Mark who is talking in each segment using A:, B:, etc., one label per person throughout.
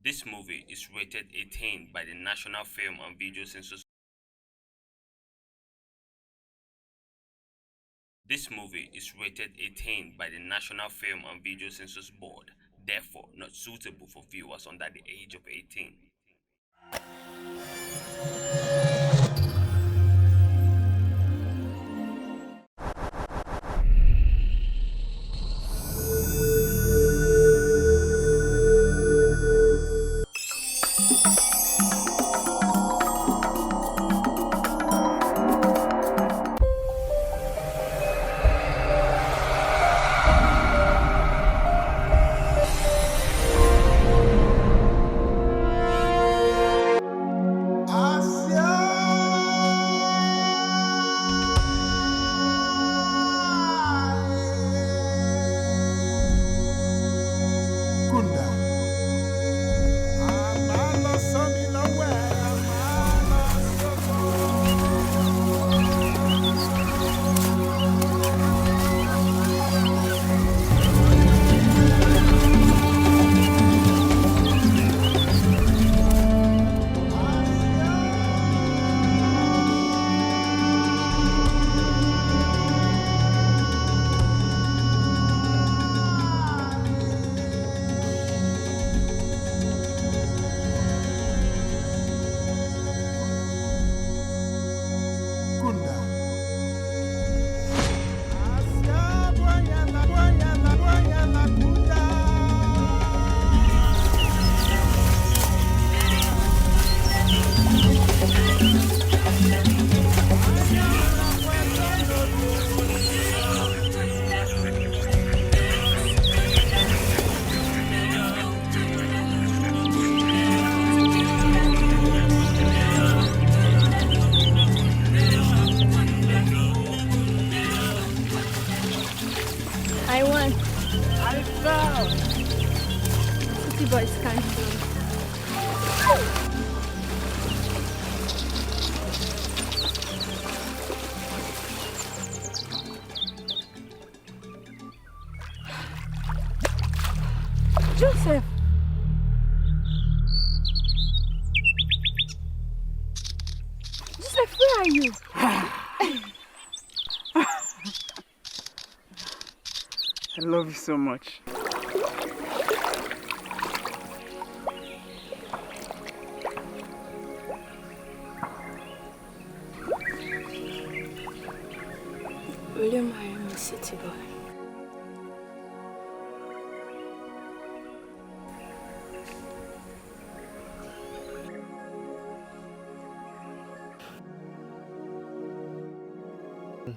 A: This movie is rated 18 by the National Film and Video Censors. This movie is rated 18 by the National Film and Video Censors Board, therefore not suitable for viewers under the age of 18.
B: Joseph! Joseph, where are you?
C: I love you so much.
B: Will you marry me, city boy?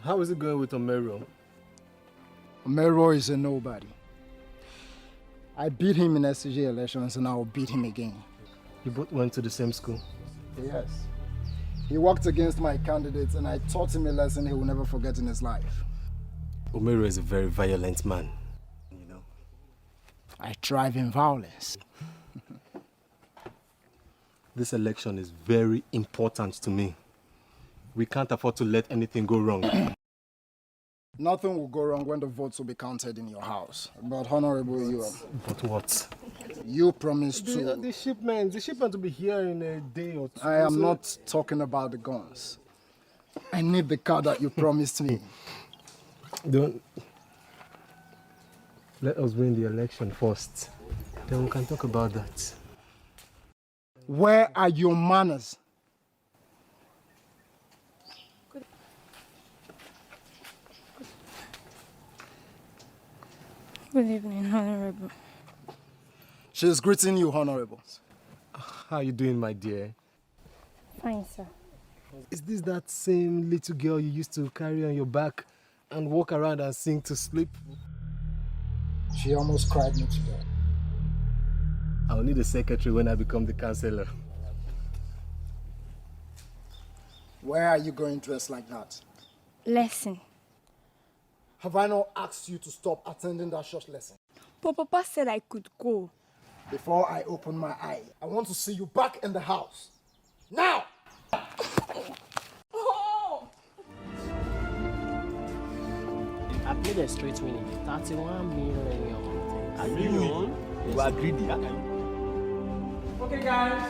D: How is it going with Omero?
E: Omero is a nobody. I beat him in SCG elections and I will beat him again.
D: You both went to the same school?
E: Yes. He worked against my candidates and I taught him a lesson he will never forget in his life.
D: Omero is a very violent man, you know.
E: I thrive in violence.
D: This election is very important to me. We can't afford to let anything go wrong.
E: Nothing will go wrong when the votes will be counted in your house. But Honorable, you...
D: But what?
E: You promised to...
D: The shipment will be here in a day or two.
E: I am not talking about the guns. I need the car that you promised me.
D: Don't... Let us win the election first. Then we can talk about that.
E: Where are your manners?
B: Good evening, Honorable.
E: She's greeting you, Honorable.
D: How are you doing, my dear?
B: Fine, sir.
D: Is this that same little girl you used to carry on your back and walk around and sing to sleep?
E: She almost cried me to death.
D: I'll need a secretary when I become the counselor.
E: Where are you going dressed like that?
B: Lesson.
E: Have I not asked you to stop attending that church lesson?
B: But Papa said I could go.
E: Before I open my eye, I want to see you back in the house. Now!
B: Oh!
F: I played a straight winning, 31 million.
G: You are greedy.
C: Okay, guys.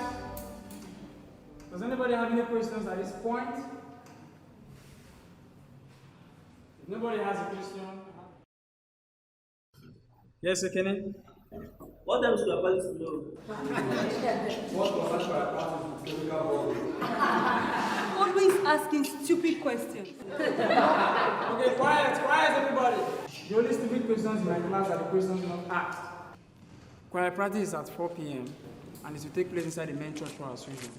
C: Does anybody have any questions at this point? If nobody has a question. Yes, sir, Kenny?
G: What else do I want to know?
H: Always asking stupid questions.
C: Okay, quiet, everybody. The only stupid questions in my class are the questions not asked. Choir practice is at 4 p.m. and it will take place inside the main church for as usual.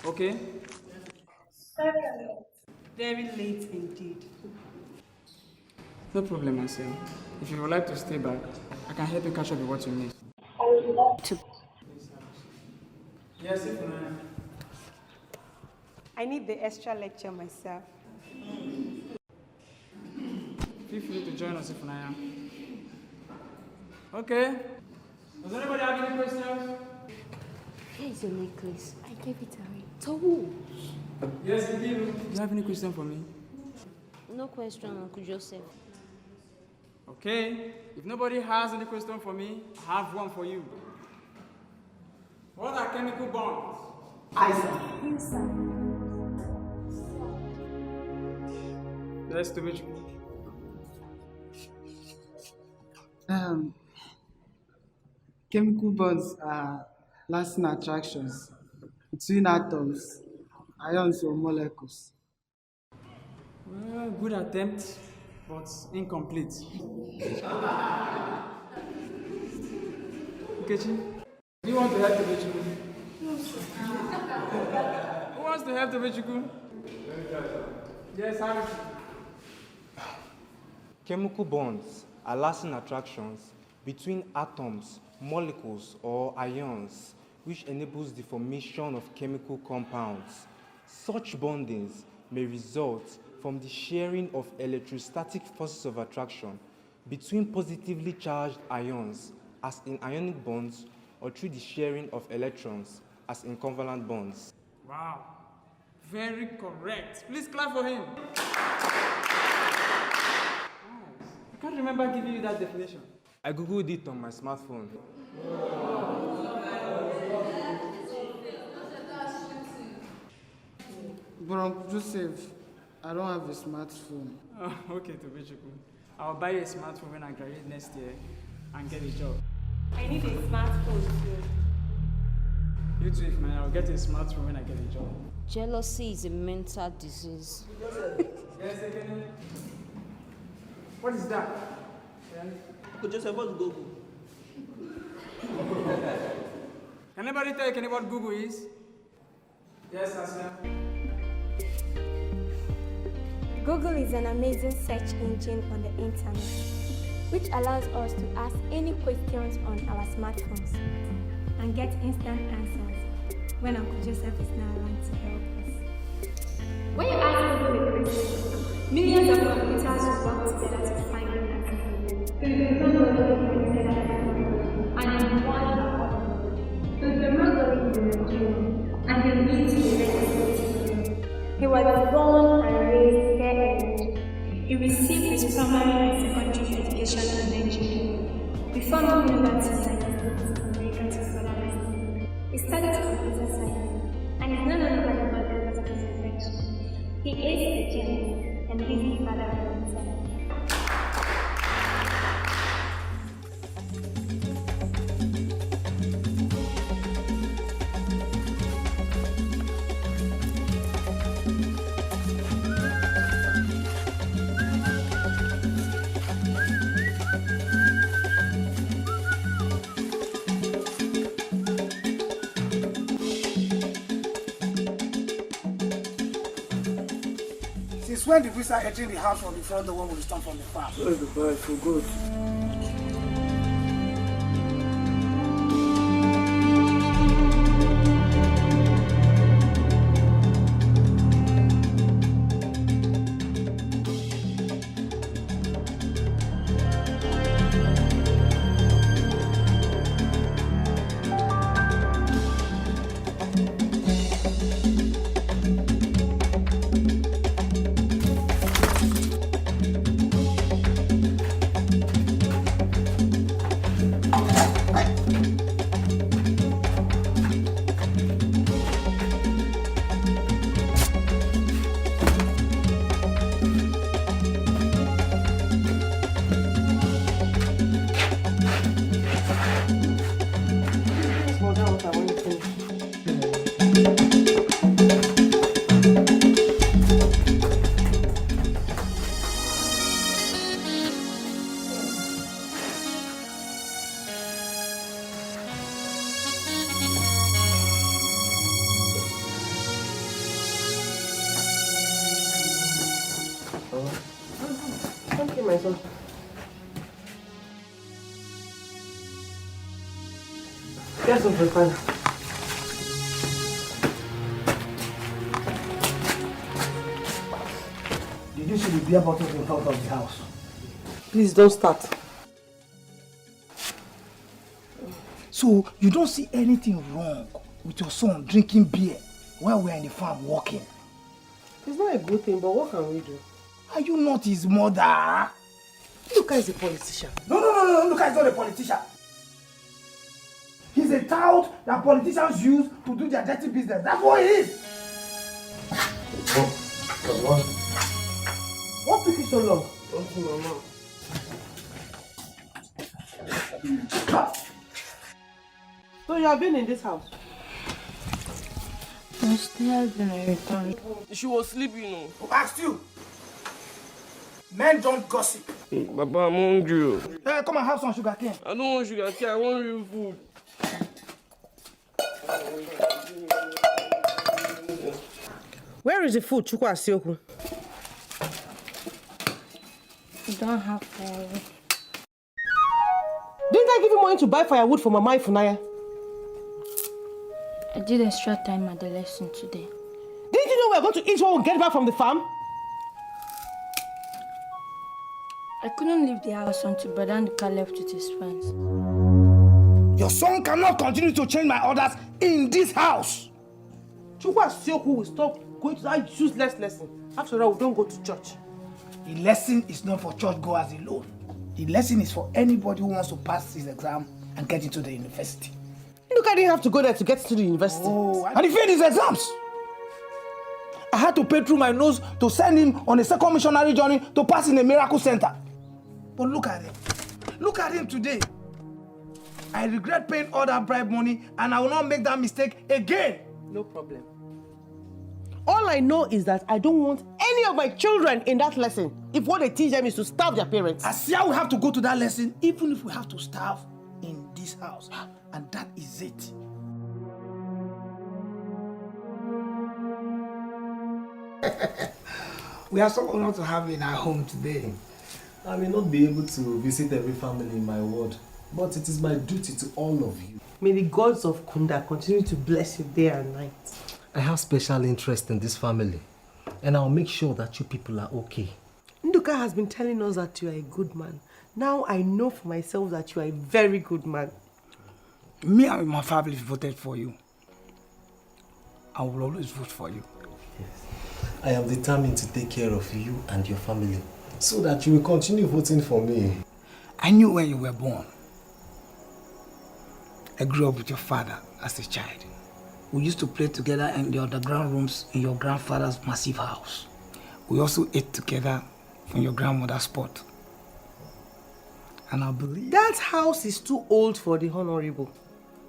C: Okay?
H: Very late indeed.
C: No problem, Marcel. If you would like to stay back, I can help you catch up with what you need.
B: I would love to.
C: Yes, if not.
H: I need the extra lecture myself.
C: Feel free to join us if not. Okay. Does anybody have any questions?
B: Here is your necklace. I gave it away. To who?
C: Yes, indeed. Do you have any question for me?
I: No question, Uncle Joseph.
C: Okay. If nobody has any question for me, I have one for you. What are chemical bonds? Nice to meet you.
J: Chemical bonds are lasting attractions between atoms, ions or molecules.
C: Well, good attempt, but incomplete. Nkechi, do you want to help Tobechukwu? No, sir. Who wants to help Tobechukwu? Yes, Harry.
K: Chemical bonds are lasting attractions between atoms, molecules, or ions, which enables the formation of chemical compounds. Such bondings may result from the sharing of electrostatic forces of attraction between positively charged ions, as in ionic bonds, or through the sharing of electrons, as in covalent bonds.
C: Wow, very correct. Please clap for him. I can't remember giving you that definition.
K: I googled it on my smartphone.
J: But Uncle Joseph, I don't have a smartphone.
C: Oh, okay, Tobechukwu. I'll buy you a smartphone when I graduate next year and get a job.
H: I need a smartphone too.
C: You too, if man, I'll get a smartphone when I get a job.
I: Jealousy is a mental disease.
C: Yes, again. What is that?
G: Could you say what's Google?
C: Can anybody tell Kenny what Google is? Yes, Asya.
B: Google is an amazing search engine on the internet, which allows us to ask any questions on our smartphones and get instant answers when Uncle Joseph is not around to help us. When you ask Google a question, millions of computers will work together to find an answer. And in one the mother in Nigeria and he lived in the United States. He was born and raised there. He received his primary and secondary education in Nigeria before moving over to United States of America to further his studies. He studied computer science and is no longer the mother of his invention. He is a genius and busy father of himself.
L: Since when did we start entering the house from the front door when we start from the farm?
G: Where's the boy for good?
M: son. Get some for your father.
L: Did you see the beer bottles in front of the house?
M: Please don't start.
L: So you don't see anything wrong with your son drinking beer while we're in the farm working?
M: It's not a good thing, but what can we do?
L: Are you not his mother?
M: Nduka is a politician.
L: No, Nduka is not a politician. He's a tout that politicians use to do their dirty business. That's what he is.
M: What took you so long?
G: Thank you, Mama.
M: So you have been in this house?
B: I'm still when I returned.
G: She was sleeping.
L: Who asked you? Men don't gossip.
G: Papa, I'm hungry.
L: Hey, come and have some sugar cane.
G: I don't want sugar cane, I want real food.
M: Where is the food, Chuka Asioku?
B: You don't have firewood.
M: Didn't I give you money to buy firewood for Mama Ifunaya?
B: I did extra time at the lesson today.
M: Didn't you know we were going to eat when we get back from the farm?
B: I couldn't leave the house until Brother Nduka left with his friends.
L: Your son cannot continue to change my orders in this house.
M: Chuka Asioku will stop going to that useless lesson. After all, we don't go to church.
L: The lesson is not for churchgoers alone. The lesson is for anybody who wants to pass his exam and get into the university.
M: Look, I didn't have to go there to get to the university.
L: Oh, and he failed his exams. I had to pay through my nose to send him on a second missionary journey to pass in a miracle center. But look at him. Look at him today. I regret paying all that bribe money and I will not make that mistake again.
M: No problem. All I know is that I don't want any of my children in that lesson if what they teach them is to starve their parents.
L: Asia will have to go to that lesson even if we have to starve in this house. And that is it. We are so honored to have you in our home today.
D: I may not be able to visit every family in my ward, but it is my duty to all of you.
M: May the gods of Kunda continue to bless you day and night.
D: I have special interest in this family, and I'll make sure that you people are okay.
M: Nduka has been telling us that you are a good man. Now I know for myself that you are a very good man.
L: Me and my family voted for you. I will always vote for you.
D: Yes. I am determined to take care of you and your family so that you will continue voting for me.
L: I knew when you were born. I grew up with your father as a child. We used to play together in the underground rooms in your grandfather's massive house. We also ate together in your grandmother's pot. And I believe...
M: That house is too old for the honorable.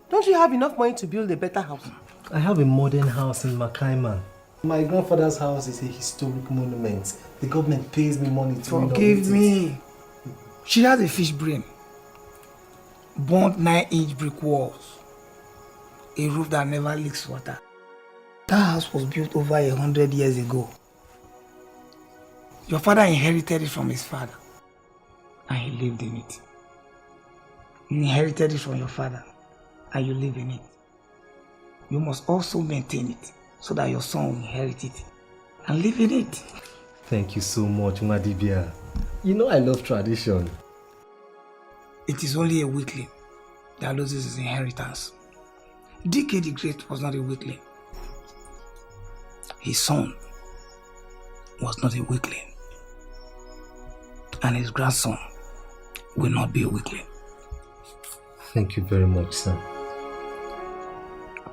M: Don't you have enough money to build a better house?
D: I have a modern house in Makaima. My grandfather's house is a historic monument. The government pays me money to renovate it.
L: Forgive me. She has a fish brain. Burnt 9-inch brick walls. A roof that never leaks water. That house was built over 100 years ago. Your father inherited it from his father. And he lived in it. You inherited it from your father. And you live in it. You must also maintain it so that your son will inherit it and live in it.
D: Thank you so much, Madibia. You know I love tradition.
L: It is only a weakling that loses his inheritance. DK the Great was not a weakling. His son was not a weakling. And his grandson will not be a weakling.
D: Thank you very much, sir.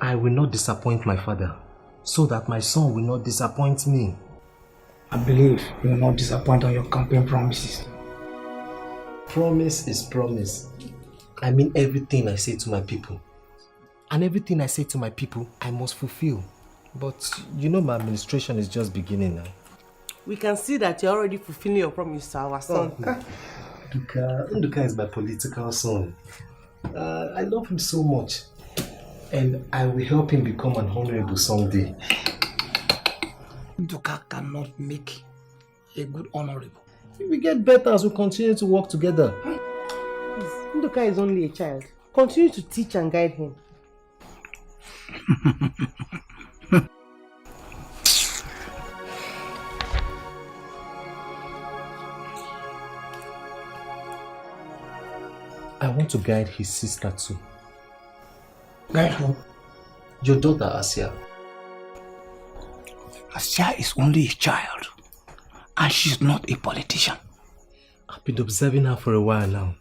D: I will not disappoint my father, so that my son will not disappoint me.
L: I believe you will not disappoint on your campaign promises.
D: Promise is promise. I mean everything I say to my people. And everything I say to my people, I must fulfill. But you know my administration is just beginning now.
M: We can see that you're already fulfilling your promise to our son.
D: Nduka is my political son. I love him so much. And I will help him become an honorable someday.
L: Nduka cannot make a good honorable.
D: We get better as we continue to work together.
M: Nduka is only a child. Continue to teach and guide him.
D: I want to guide his sister too.
L: Guide who?
D: Your daughter, Asia.
L: Asia is only a child. And she's not a politician.
D: I've been observing her for a while now.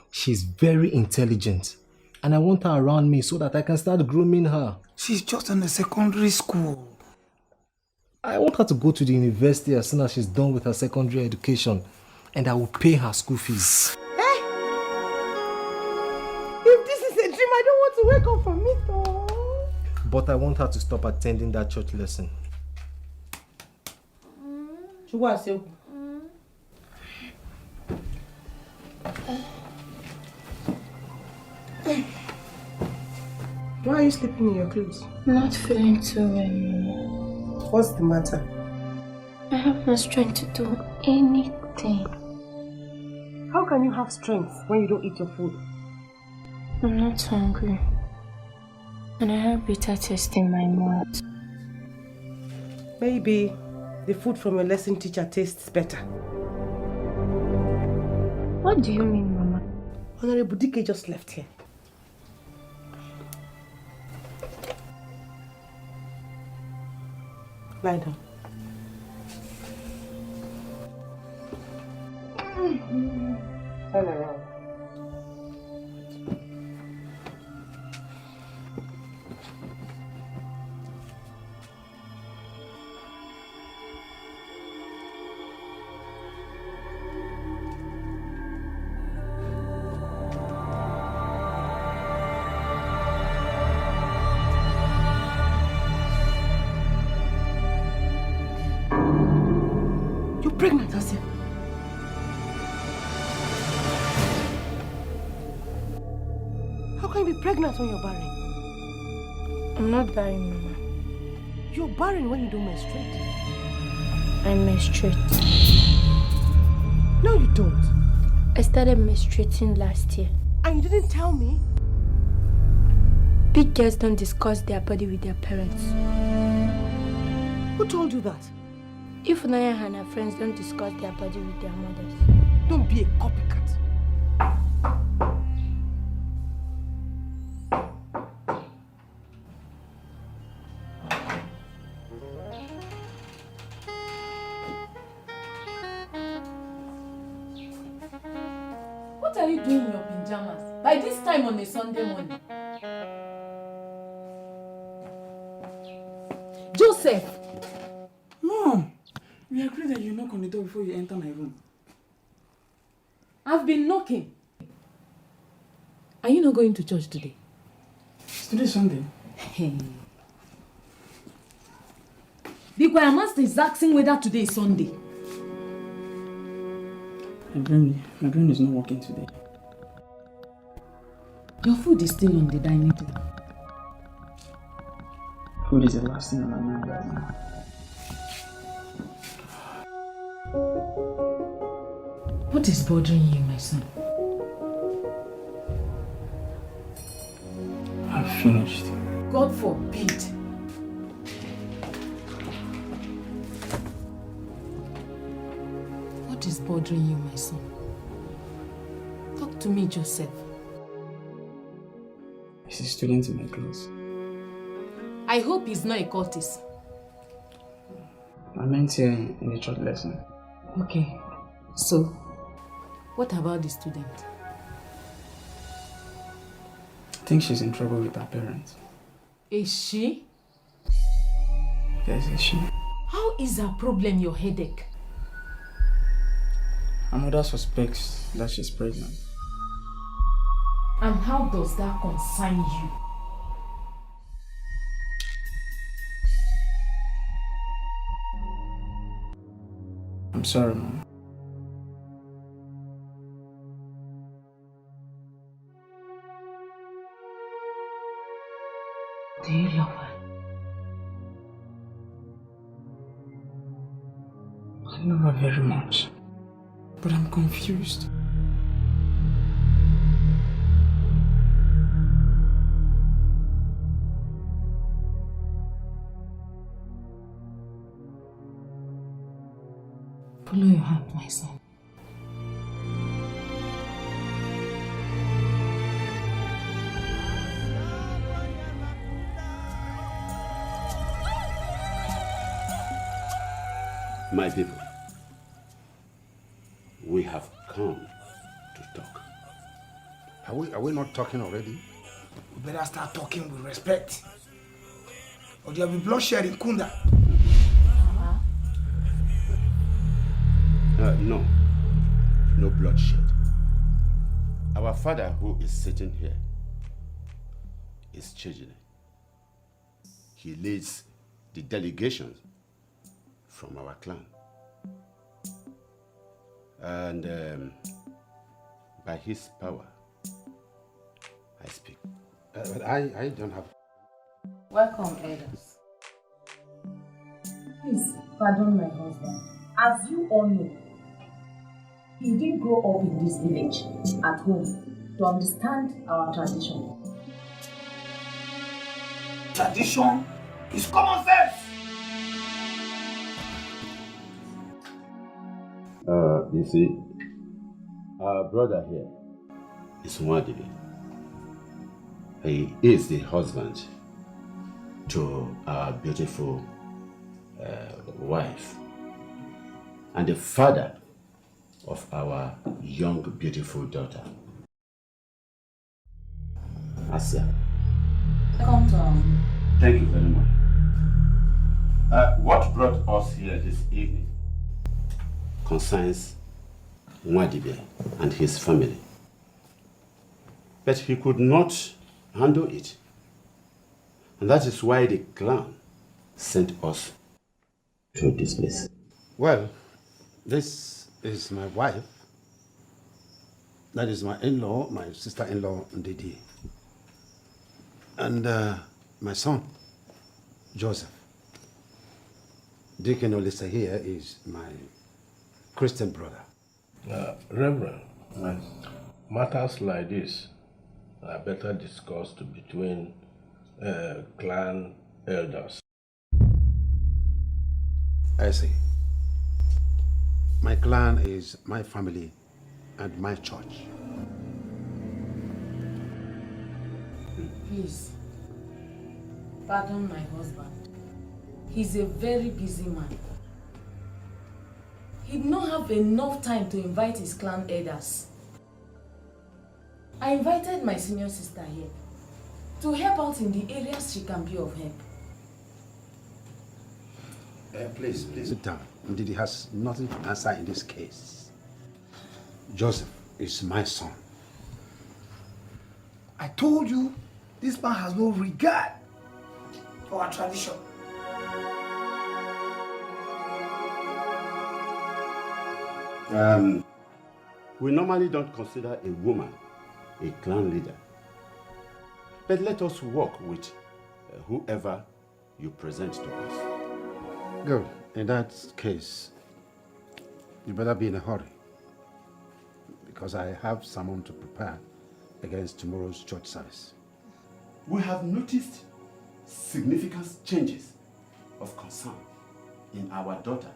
D: She's very intelligent. And I want her around me so that I can start grooming her.
L: She's just in the secondary school.
D: I want her to go to the university as soon as she's done with her secondary education. And I will pay her school fees.
M: If this is a dream, I don't want to wake up from it. Oh.
D: But I want her to stop attending that church lesson.
M: Why are you sleeping in your clothes?
B: Not feeling too well.
M: What's the matter?
B: I have no strength to do anything.
M: How can you have strength when you don't eat your food?
B: I'm not hungry. And I have bitter taste in my mouth.
M: Maybe the food from your lesson teacher tastes better.
B: What do you mean, Mama?
M: Honorable DK just left here. Lie down. Turn around. You're pregnant, Asia. How can you be pregnant when you're barren?
B: I'm not barren, Mama.
M: You're barren when you don't menstruate.
B: I menstruate.
M: No, you don't.
B: I started menstruating last year.
M: And you didn't tell me?
B: Big girls don't discuss their body with their parents.
M: Who told you that?
B: If Naya and her friends don't discuss their body with their mothers.
M: Don't be a copycat.
N: What are you doing in your pajamas by this time on a Sunday morning? Joseph!
C: Mom! We agreed that you knock on the door before you enter my room.
N: I've been knocking. Are you not going to church today?
C: It's today Sunday.
N: Hey. Because I must is asking whether today is Sunday.
C: My brain is not working today.
N: Your food is still on the dining table.
C: Food is the last thing on my mind right now.
N: What is bothering you, my son?
C: I'm finished.
N: God forbid. What is bothering you, my son? Talk to me, Joseph.
C: He's a student in my class.
N: I hope he's not a cultist.
C: I meant here in the church lesson.
N: Okay. So, what about the student?
C: I think she's in trouble with her parents.
N: Is she?
C: Yes, is she?
N: How is her problem your headache?
C: Her mother suspects that she's pregnant.
N: And how does that concern you?
C: I'm sorry, Mom.
N: Do you love her?
C: I love her very much. But I'm confused.
N: Follow your hand, my son.
O: My people, we have come to talk.
P: Are we not talking already?
L: We better start talking with respect. Or there will be bloodshed in Kunda.
O: No. No bloodshed. Our father who is sitting here is Chejine. He leads the delegations from our clan. And by his power, I speak.
P: But I don't have...
N: Welcome, elders. Please, pardon my husband. As you all know, he didn't grow up in this village, at home, to understand our tradition.
L: Tradition is common sense.
O: You see, our brother here is Nwankwo. He is the husband to our beautiful wife and the father of our young, beautiful daughter, Asia.
N: Welcome to
O: Thank you very much. What brought us here this evening concerns Nwankwo and his family. But he could not handle it. And that is why the clan sent us to this place.
P: Well, this is my wife. That is my in-law, my sister-in-law, Ndidi. And my son, Joseph. Deacon Olise here is my Christian brother.
Q: Reverend, matters like this are better discussed between clan elders.
P: I see. My clan is my family and my church.
N: Please, pardon my husband. He's a very busy man. He did not have enough time to invite his clan elders. I invited my senior sister here to help out in the areas she can be of help.
P: Please sit down. Ndidi has nothing to answer in this case. Joseph is my son.
L: I told you, this man has no regard for our tradition.
O: We normally don't consider a woman a clan leader. But let us work with whoever you present to us.
P: Good. In that case, you better be in a hurry, because I have someone to prepare against tomorrow's church service.
O: We have noticed significant changes of concern in our daughter,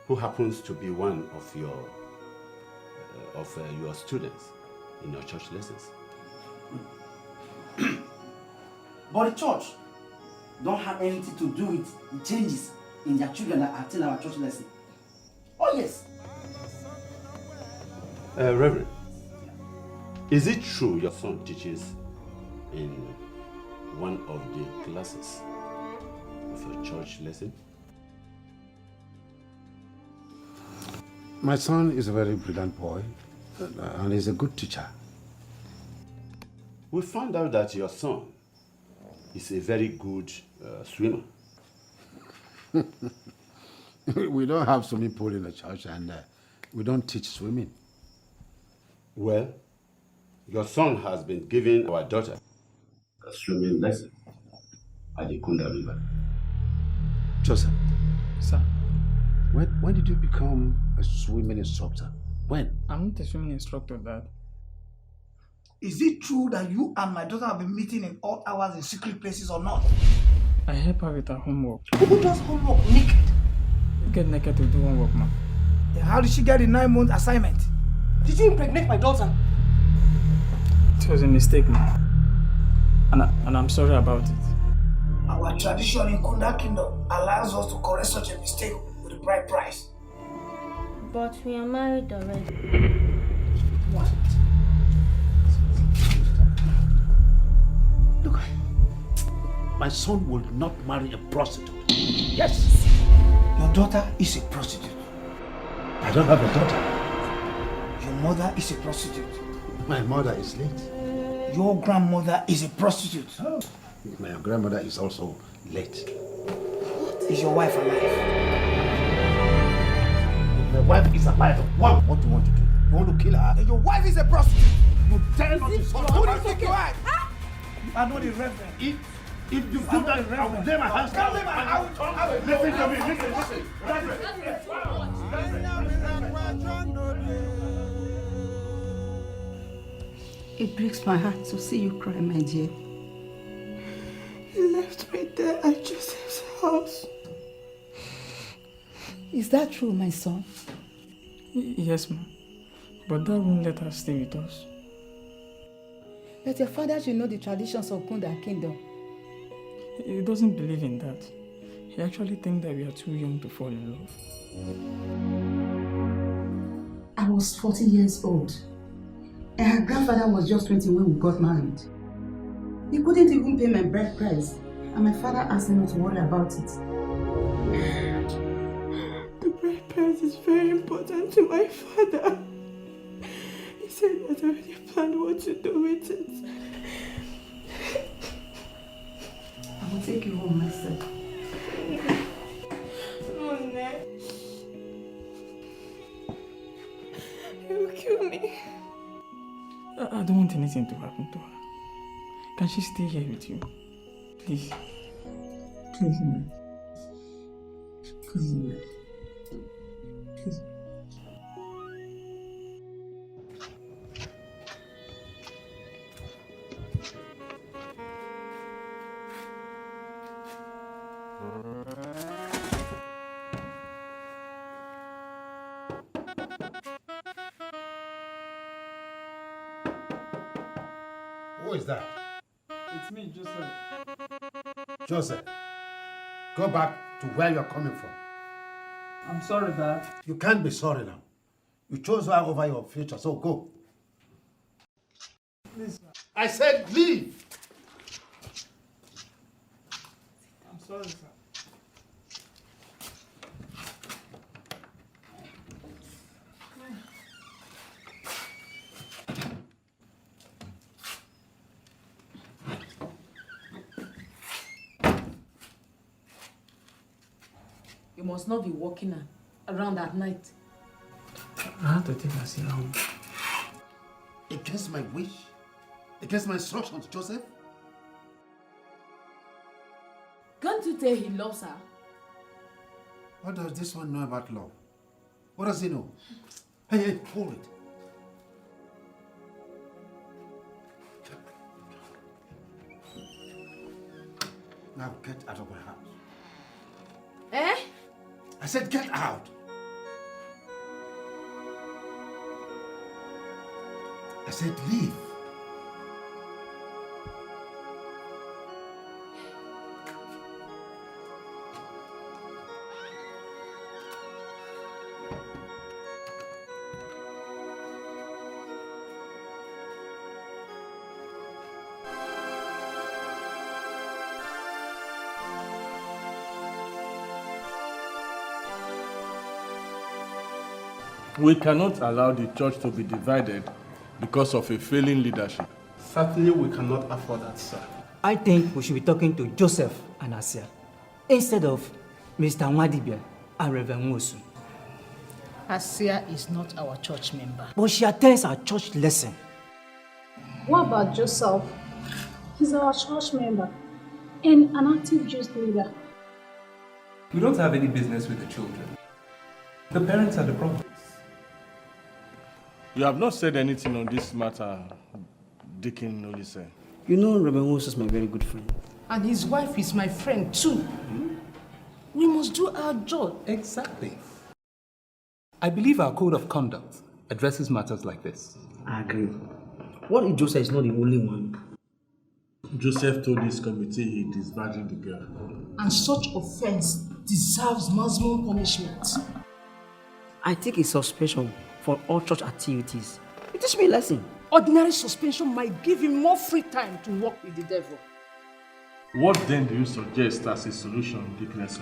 O: who happens to be one of your students in your church lessons.
R: But the church don't have anything to do with the changes in their children that attend our church lesson. Oh yes.
O: Reverend, is it true your son teaches in one of the classes of your church lesson?
P: My son is a very brilliant boy, and he's a good teacher.
O: We found out that your son is a very good swimmer.
P: We don't have swimming pool in the church, and we don't teach swimming.
O: Well, your son has been giving our daughter a swimming lesson at the Kunda River.
P: Joseph.
C: Sir.
P: When did you become a swimming instructor? When?
C: I'm not a swimming instructor, Dad.
L: Is it true that you and my daughter have been meeting in odd hours in secret places or not?
C: I help her with her homework.
L: Who does homework naked?
C: You get naked to do homework, ma.
L: Then how did she get the 9-month assignment?
M: Did you impregnate my daughter?
C: It was a mistake, ma. And I'm sorry about it.
L: Our tradition in Kunda Kingdom allows us to correct such a mistake with a bride price.
I: But we are married already.
L: What?
P: Look, my son will not marry a prostitute. Yes.
L: Your daughter is a prostitute.
P: I don't have a daughter.
L: Your mother is a prostitute.
P: My mother is late.
L: Your grandmother is a prostitute.
P: Oh. My grandmother is also late.
L: Is your wife alive?
P: My wife is alive. What do you want to do? You want to kill her?
L: And your wife is a prostitute.
P: You dare not to talk
L: Who
P: about
L: is your wife? You are not the reverend.
P: If you do that, I will lay my hands down. Listen to me, listen.
S: It breaks my heart to see you cry, my dear. You left me there at Joseph's house. Is that true, my son?
C: Yes, ma. But that won't let her stay with us.
S: But your father should know the traditions of Kunda Kingdom.
C: He doesn't believe in that. He actually thinks that we are too young to fall in love.
S: I was 40 years old. And her grandfather was just 20 when we got married. He couldn't even pay my bride price. And my father asked me not to worry about it. The bride price is very important to my father. He said that I already planned what to do with it. I will take you home myself.
H: Oh, Ned. He will kill me.
C: I don't want anything to happen to her. Can she stay here with you? Please. Please, man. Please, man. Please.
P: Who is that?
C: It's me, Joseph.
P: Joseph, go back to where you're coming from.
C: I'm sorry, Dad.
P: You can't be sorry now. You chose her over your future, so go.
C: Please, sir.
P: I said leave!
C: I'm sorry, sir.
S: You must not be walking around at night.
C: I have to take Asila home.
P: Against my wish? Against my instructions, Joseph?
S: Can't you tell he loves her?
P: What does this one know about love? What does he know? Hey, hold it. Now get out of my house.
S: Eh?
P: I said get out. I said leave.
Q: We cannot allow the church to be divided because of a failing leadership.
T: Certainly we cannot afford that, sir.
U: I think we should be talking to Joseph and Asia instead of Mr. Nwadibia and Reverend Wosu.
N: Asia is not our church member.
U: But she attends our church lesson.
B: What about Joseph? He's our church member and an active youth leader.
V: We don't have any business with the children.
Q: The parents are the problem. You have not said anything on this matter, Deacon Olise.
R: You know Reverend Wolf is my very good friend.
L: And his wife is my friend too. We must do our job.
A: Exactly. I believe our code of conduct addresses matters like this.
R: I agree. What if Joseph is not the only one?
Q: Joseph told this committee he disvirgined the girl.
L: And such offense deserves maximum punishment.
R: I take a suspension for all church activities. It teach me a lesson.
L: Ordinary suspension might give him more free time to work with the devil.
Q: What then do you suggest as a solution, Deaconess?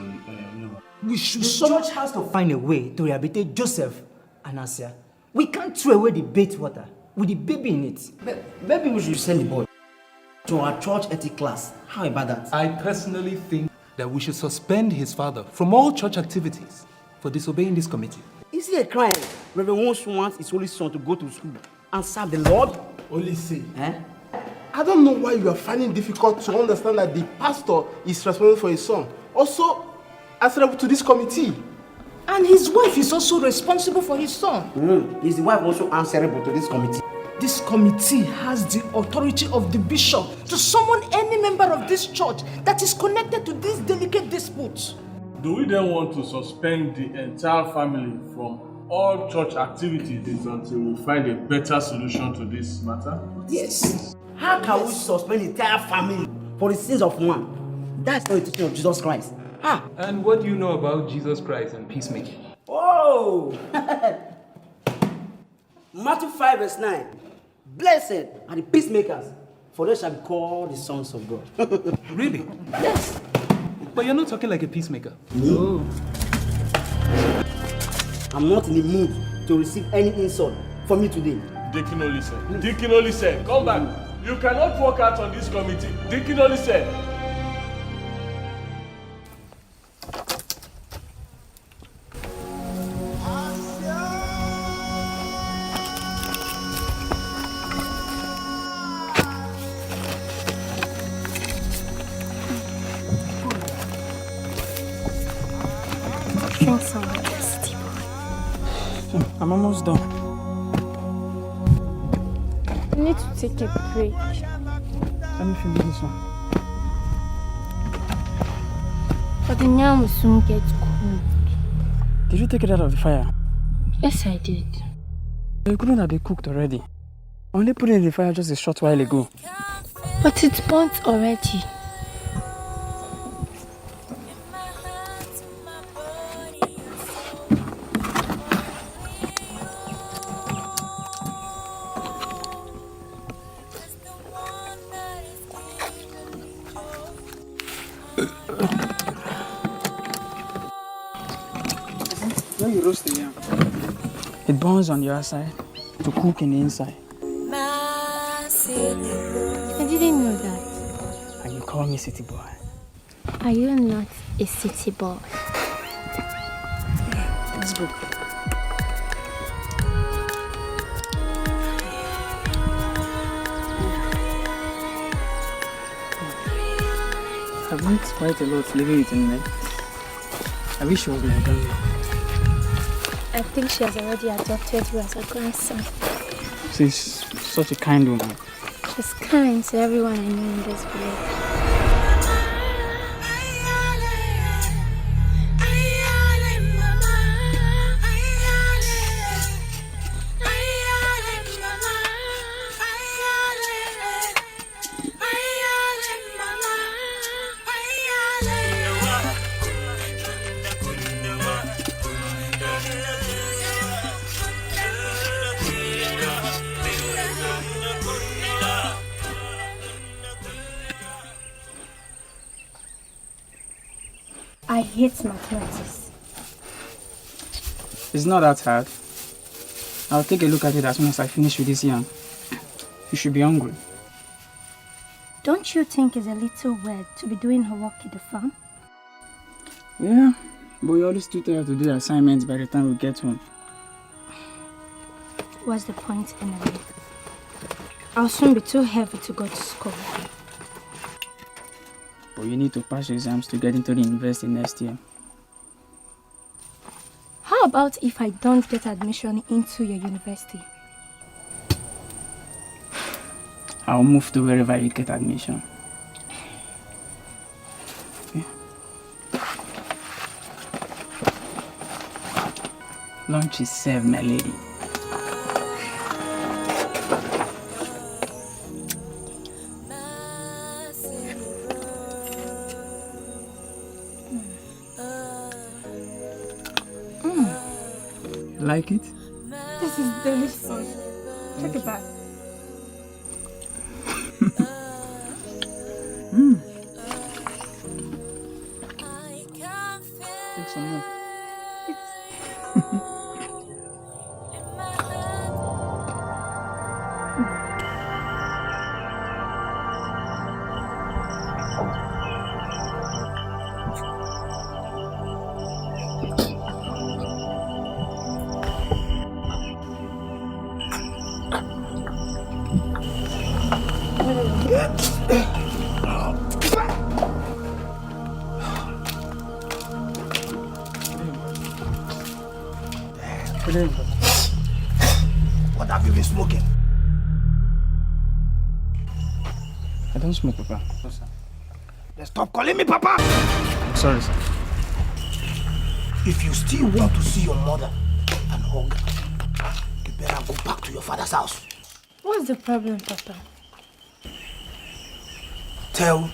L: We should...
U: The church has to find a way to rehabilitate Joseph and Asia. We can't throw away the bath water with the baby in it.
R: Maybe we should send the boy to our church ethics class. How about that?
A: I personally think that we should suspend his father from all church activities for disobeying this committee.
R: Is it a crime? Reverend Wolf wants his only son to go to school and serve the Lord?
T: Olise.
R: Eh?
T: I don't know why you are finding it difficult to understand that the pastor is responsible for his son. Also, answerable to this committee.
L: And his wife is also responsible for his son.
R: Is the wife also answerable to this committee?
L: This committee has the authority of the bishop to summon any member of this church that is connected to this delicate dispute.
Q: Do we then want to suspend the entire family from all church activities until we find a better solution to this matter?
R: Yes. How can we suspend the entire family for the sins of one? That's not the teaching of Jesus Christ.
A: And what do you know about Jesus Christ and peacemaking?
R: Oh! Matthew 5 verse 9. Blessed are the peacemakers, for they shall be called the sons of God.
A: Really?
R: Yes.
A: But you're not talking like a peacemaker.
R: No. I'm not in the mood to receive any insult from you today.
Q: Deacon Olise. Deacon Olise, come back. You cannot walk out on this committee. Deacon Olise.
B: Drink some water, city boy.
C: I'm almost done.
B: I need to take a break.
C: Let me finish this one.
B: But the yam will soon get cold.
C: Did you take it out of the fire?
B: Yes, I did.
C: You couldn't have been cooked already. I only put it in the fire just a short while ago.
B: But it's burnt already.
C: When you roast the yam, it burns on the outside to cook in the inside.
B: I didn't know that.
C: And you call me city boy.
B: Are you not a city boy?
C: Let's go. I've learned quite a lot living with him. I wish you would have done that.
B: I think she has already adopted you as a grandson.
C: She's such a kind woman.
B: She's kind to everyone I know in this village. I hate mathematics.
C: It's not that hard. I'll take a look at it as soon as I finish with this yam. You should be hungry.
B: Don't you think it's a little weird to be doing her work at the farm?
C: Yeah, but you're always too tired to do the assignments by the time we get home.
B: What's the point anyway? I'll soon be too heavy to go to school.
C: But you need to pass your exams to get into the university next year.
B: How How about if I don't get admission into your university?
C: I'll move to wherever you get admission. Okay. Lunch is served, my lady. Like it?
B: This is delicious. Take it back.
C: Take some more.
L: What have you been smoking?
C: I don't smoke, Papa. No, sir.
L: Then stop calling me Papa!
C: I'm sorry, sir.
L: If you still want to see your mother and hug, you better go back to your father's house.
B: What's the problem, Papa?
L: Tell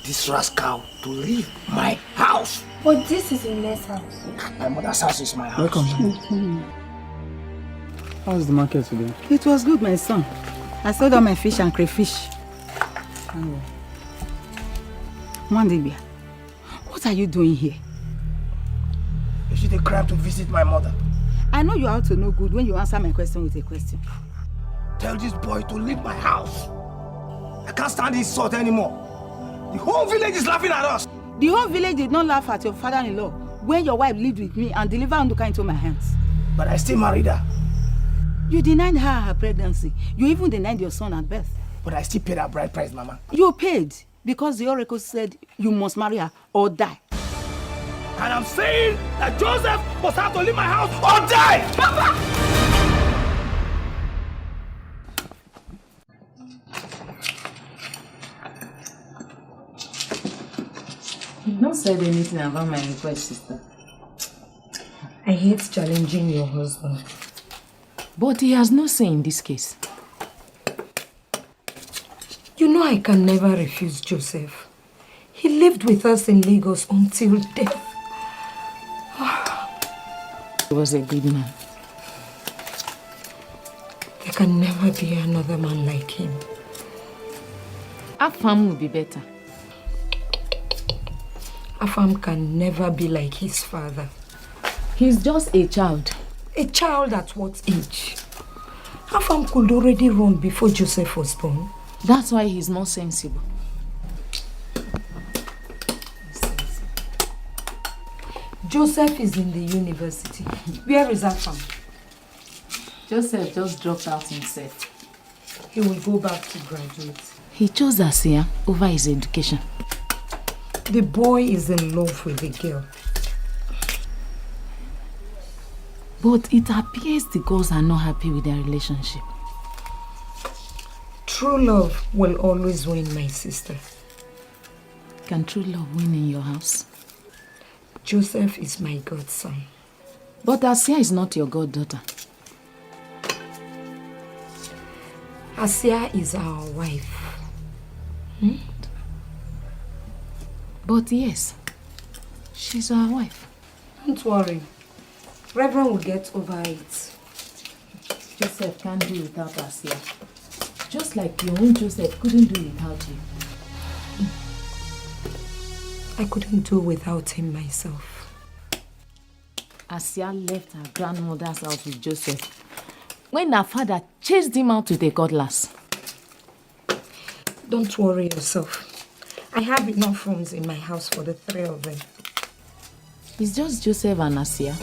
L: this rascal to leave my house.
B: But this is Umez's house.
L: My mother's house is my house.
C: Welcome. How's the market today?
S: It was good, my son. I sold all my fish and crayfish. Mwandibia, what are you doing here?
L: You should have cried to visit my mother.
S: I know you are out to no good when you answer my question with a question.
L: Tell this boy to leave my house. I can't stand this sort anymore. The whole village is laughing at us.
S: The whole village did not laugh at your father-in-law when your wife lived with me and delivered Nduka into my hands.
L: But I still married her.
S: You denied her pregnancy. You even denied your son at birth.
L: But I still paid her bride price, Mama.
S: You paid because the oracle said you must marry her or die.
L: And I'm saying that Joseph must have to leave my house or die! Papa!
N: You've not said anything about my request, sister.
E: I hate challenging your husband.
N: But he has no say in this case.
E: You know I can never refuse Joseph. He lived with us in Lagos until death.
N: He was a good man.
E: There can never be another man like him.
N: Afam will be better.
E: Afam can never be like his father.
N: He's just a child.
E: A child at what age? Afam could already run before Joseph was born.
N: That's why he's more sensible.
E: Joseph is in the university. Where is Afam?
N: Joseph just dropped out himself.
E: He will go back to graduate.
N: He chose Asia over his education.
E: The boy is in love with the girl.
N: But it appears the girls are not happy with their relationship.
E: True love will always win, my sister.
N: Can true love win in your house?
E: Joseph is my godson.
N: But Asia is not your goddaughter.
E: Asia is our wife.
N: But yes, she's our wife.
E: Don't worry. Reverend will get over it.
N: Joseph can't do without Asia. Just like your own Joseph couldn't do without you.
E: I couldn't do without him myself.
N: Asia left her grandmother's house with Joseph when her father chased him out with a cutlass.
E: Don't worry yourself. I have enough rooms in my house for the three of them.
N: It's just Joseph and Asia.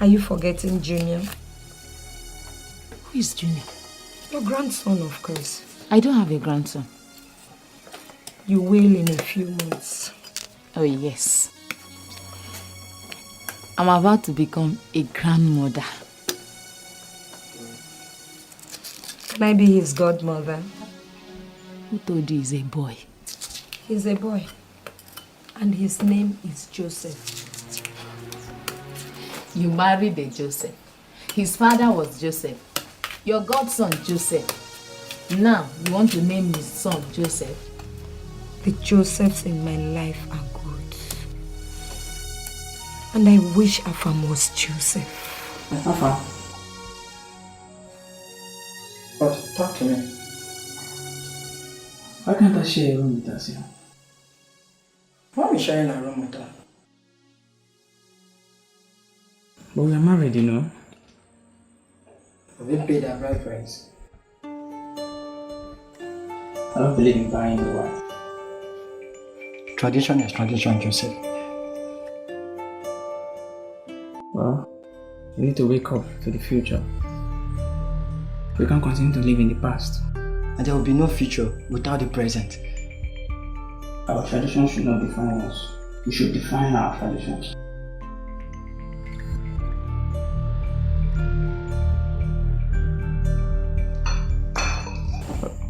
E: Are you forgetting Junior?
N: Who is Junior?
E: Your grandson, of course.
N: I don't have a grandson.
E: You will in a few months.
N: Oh, yes.
F: I'm about to become a grandmother.
E: Can I be his godmother?
F: Who told you he's a boy?
E: He's a boy. And his name is Joseph.
F: You married a Joseph. His father was Joseph. Your godson, Joseph. Now, you want to name his son Joseph?
E: The Josephs in my life are good. And I wish Afam was Joseph.
C: Afam? But talk to me. Why can't I share a room with us here? Why are we sharing a room with her? But we are married, you know. Have you paid our bride price? I don't believe in buying a wife. Tradition is tradition, Joseph. Well, we need to wake up to the future. We can't continue to live in the past. And there will be no future without the present. Our tradition should not define us. We should define our traditions.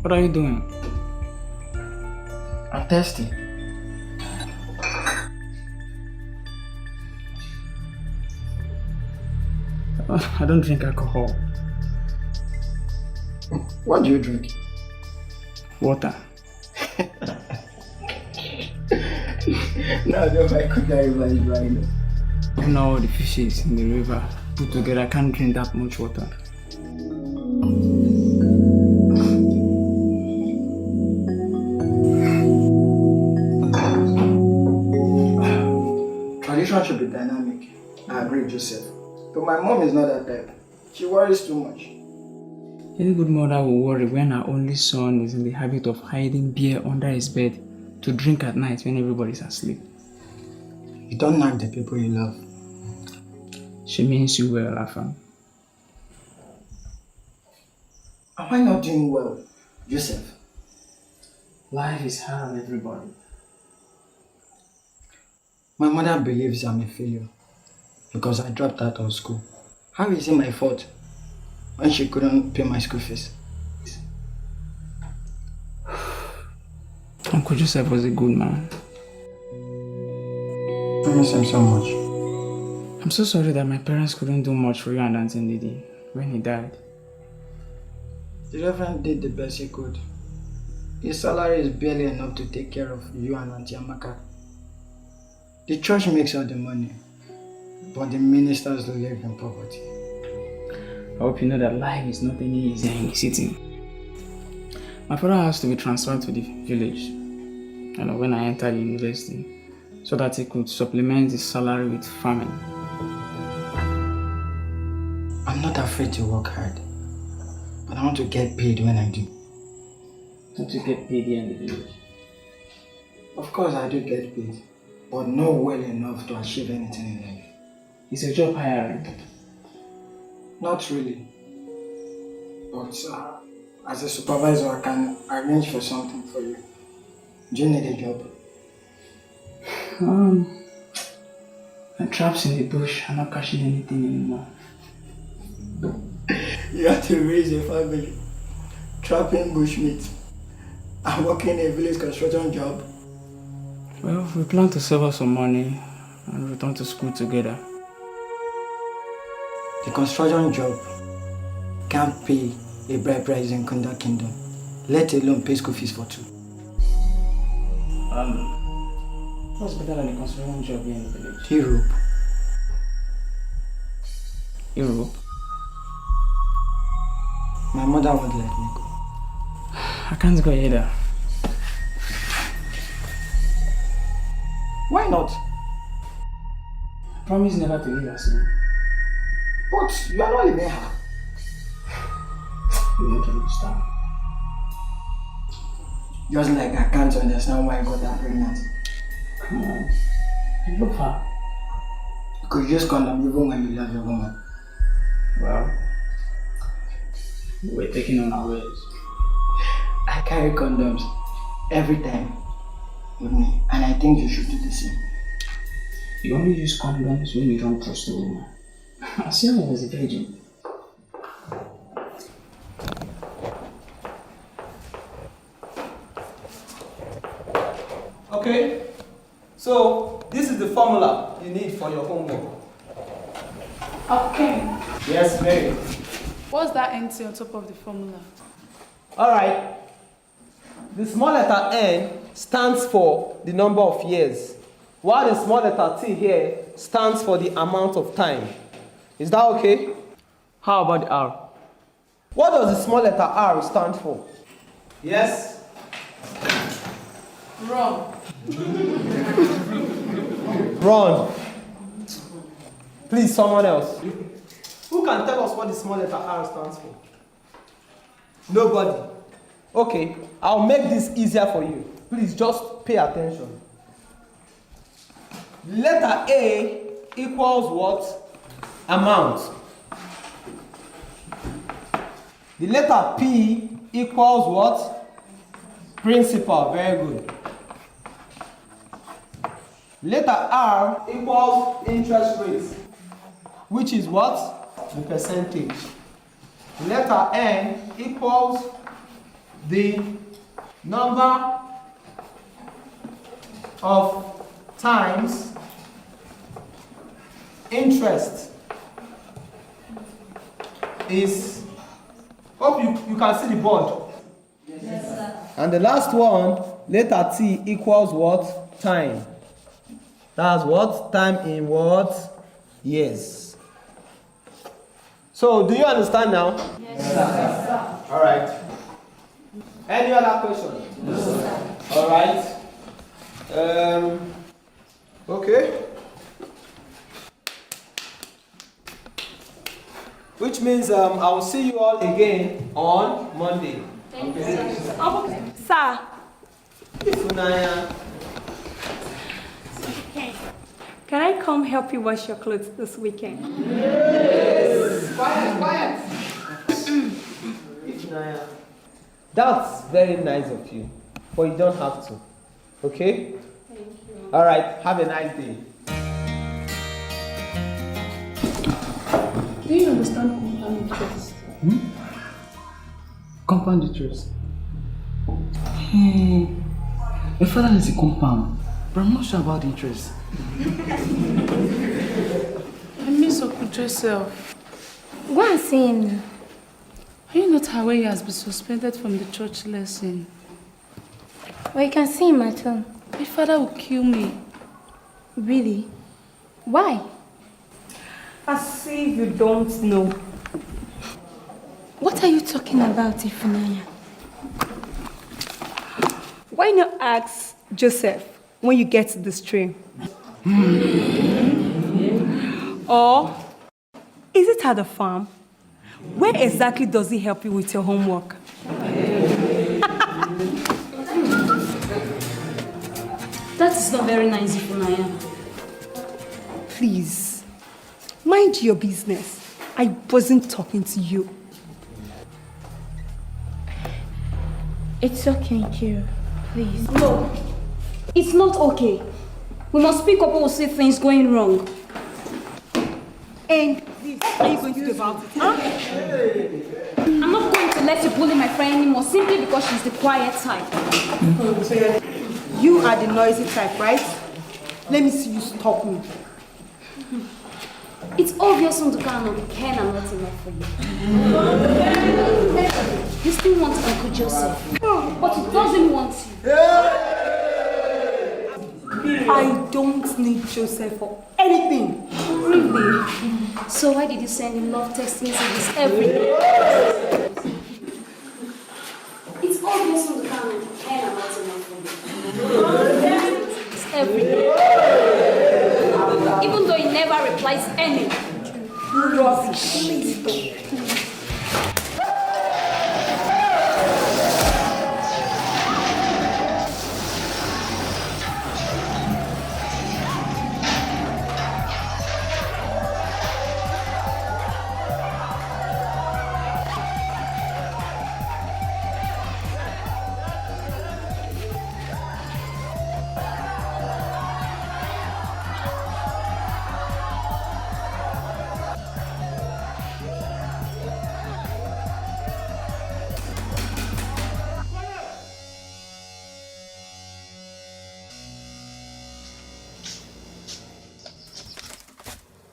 C: What are you doing? I'm thirsty. I don't drink alcohol. What do you drink? Water. No, I could die right now. You know all the fishes in the river put together, I can't drink that much water. Tradition should be dynamic. I agree, Joseph. But my mom is not that type. She worries too much. Any good mother will worry when her only son is in the habit of hiding beer under his bed to drink at night when everybody's asleep. You don't nag the people you love. She means you well, Afam. Am I not doing well, Joseph? Life is hard on everybody. My mother believes I'm a failure because I dropped out of school. How is it my fault when she couldn't pay my school fees? Uncle Joseph was a good man. I miss him so much. I'm so sorry that my parents couldn't do much for you and Auntie Ndidi when he died. The Reverend did the best he could. His salary is barely enough to take care of you and Auntie Amaka. The church makes all the money, but the ministers live in poverty. I hope you know that life is not any easier in the city. My father has to be transferred to the village when I entered university, so that he could supplement his salary with farming. I'm not afraid to work hard, but I want to get paid when I do. Don't you get paid here in the village? Of course I do get paid, but not well enough to achieve anything in life. Is your job hiring? Not really. But as a supervisor, I can arrange for something for you. Do you need a job? My traps in the bush are not catching anything anymore. You have to raise a family, trapping bushmeat, and working a village construction job. Well, we plan to save us some money and return to school together. The construction job can't pay a bride price in Kunda Kingdom, let alone pay school fees for two. What's better than a construction job here in the village? Europe. Europe? My mother won't let me go. I can't go either. Why not? I promise never to leave her soon. But you are not leaving her. You don't understand. Just like I can't understand why I got her pregnant. Come on. I love her. You could use condom even when you love your woman. Well, we're taking on our ways. I carry condoms every time with me, and I think you should do the same. You only use condoms when you don't trust a woman. Asaba was a virgin.
A: Okay, so this is the formula you need for your homework.
H: Okay.
A: Yes, Mary.
H: What's that NT on top of the formula?
A: Alright, the small letter N stands for the number of years, while the small letter T here stands for the amount of time. Is that okay?
C: How about the R?
A: What does the small letter R stand for? Yes?
H: Wrong.
A: Run. Please, someone else. Who can tell us what the small letter R stands for? Nobody. Okay, I'll make this easier for you. Please just pay attention. Letter A equals what? Amount. The letter P equals what? Principal. Very good. Letter R equals interest rate, which is what? The percentage. Letter N equals the number of times interest is, hope you can see the board. Yes, sir. And the last one, letter T equals what? Time. That's what? Time in what? Years. So, do you understand now? Yes, sir. All right. Any other question? No, sir. All right. Okay. Which means I will see you all again on Monday.
B: Thank you, sir. Sir.
A: Funaya.
B: Can I come help you wash your clothes this weekend?
A: Yes. Quiet. That's very nice of you, but you don't have to. Okay?
B: Thank you.
A: All right. Have a nice day.
H: Do you understand compound interest?
C: Compound interest. Hey, my father is a compound, but I'm not sure about the interest.
H: I miss Uncle Joseph.
B: Go and see him now.
H: Are you not aware he has been suspended from the church lesson?
B: Well, you can see him at home.
H: My father will kill me.
B: Really? Why? As if you don't know. What are you talking about, Ifunanya? Why not ask Joseph when you get to the stream? Or is it at the farm? Where exactly does he help you with your homework?
K: That is not very nice, Ifunanya.
B: Please, mind your business. I wasn't talking to you.
K: It's okay, Kira. Please. No, it's not okay. We must speak up when we see things going wrong.
B: And what are you going to do about it? Huh?
K: I'm not going to let you bully my friend anymore simply because she's the quiet type.
B: You are the noisy type, right? Let me see you stop me.
K: It's obvious Nduka and Ken are not enough for you. You still want Uncle Joseph, but he doesn't want you.
B: I don't need Joseph for anything.
K: Really? So why did you send him love text messages every day? It's obvious Nduka and Ken are not enough for you. It's every day. Even though he never replies any.
B: Rubbish. Please don't.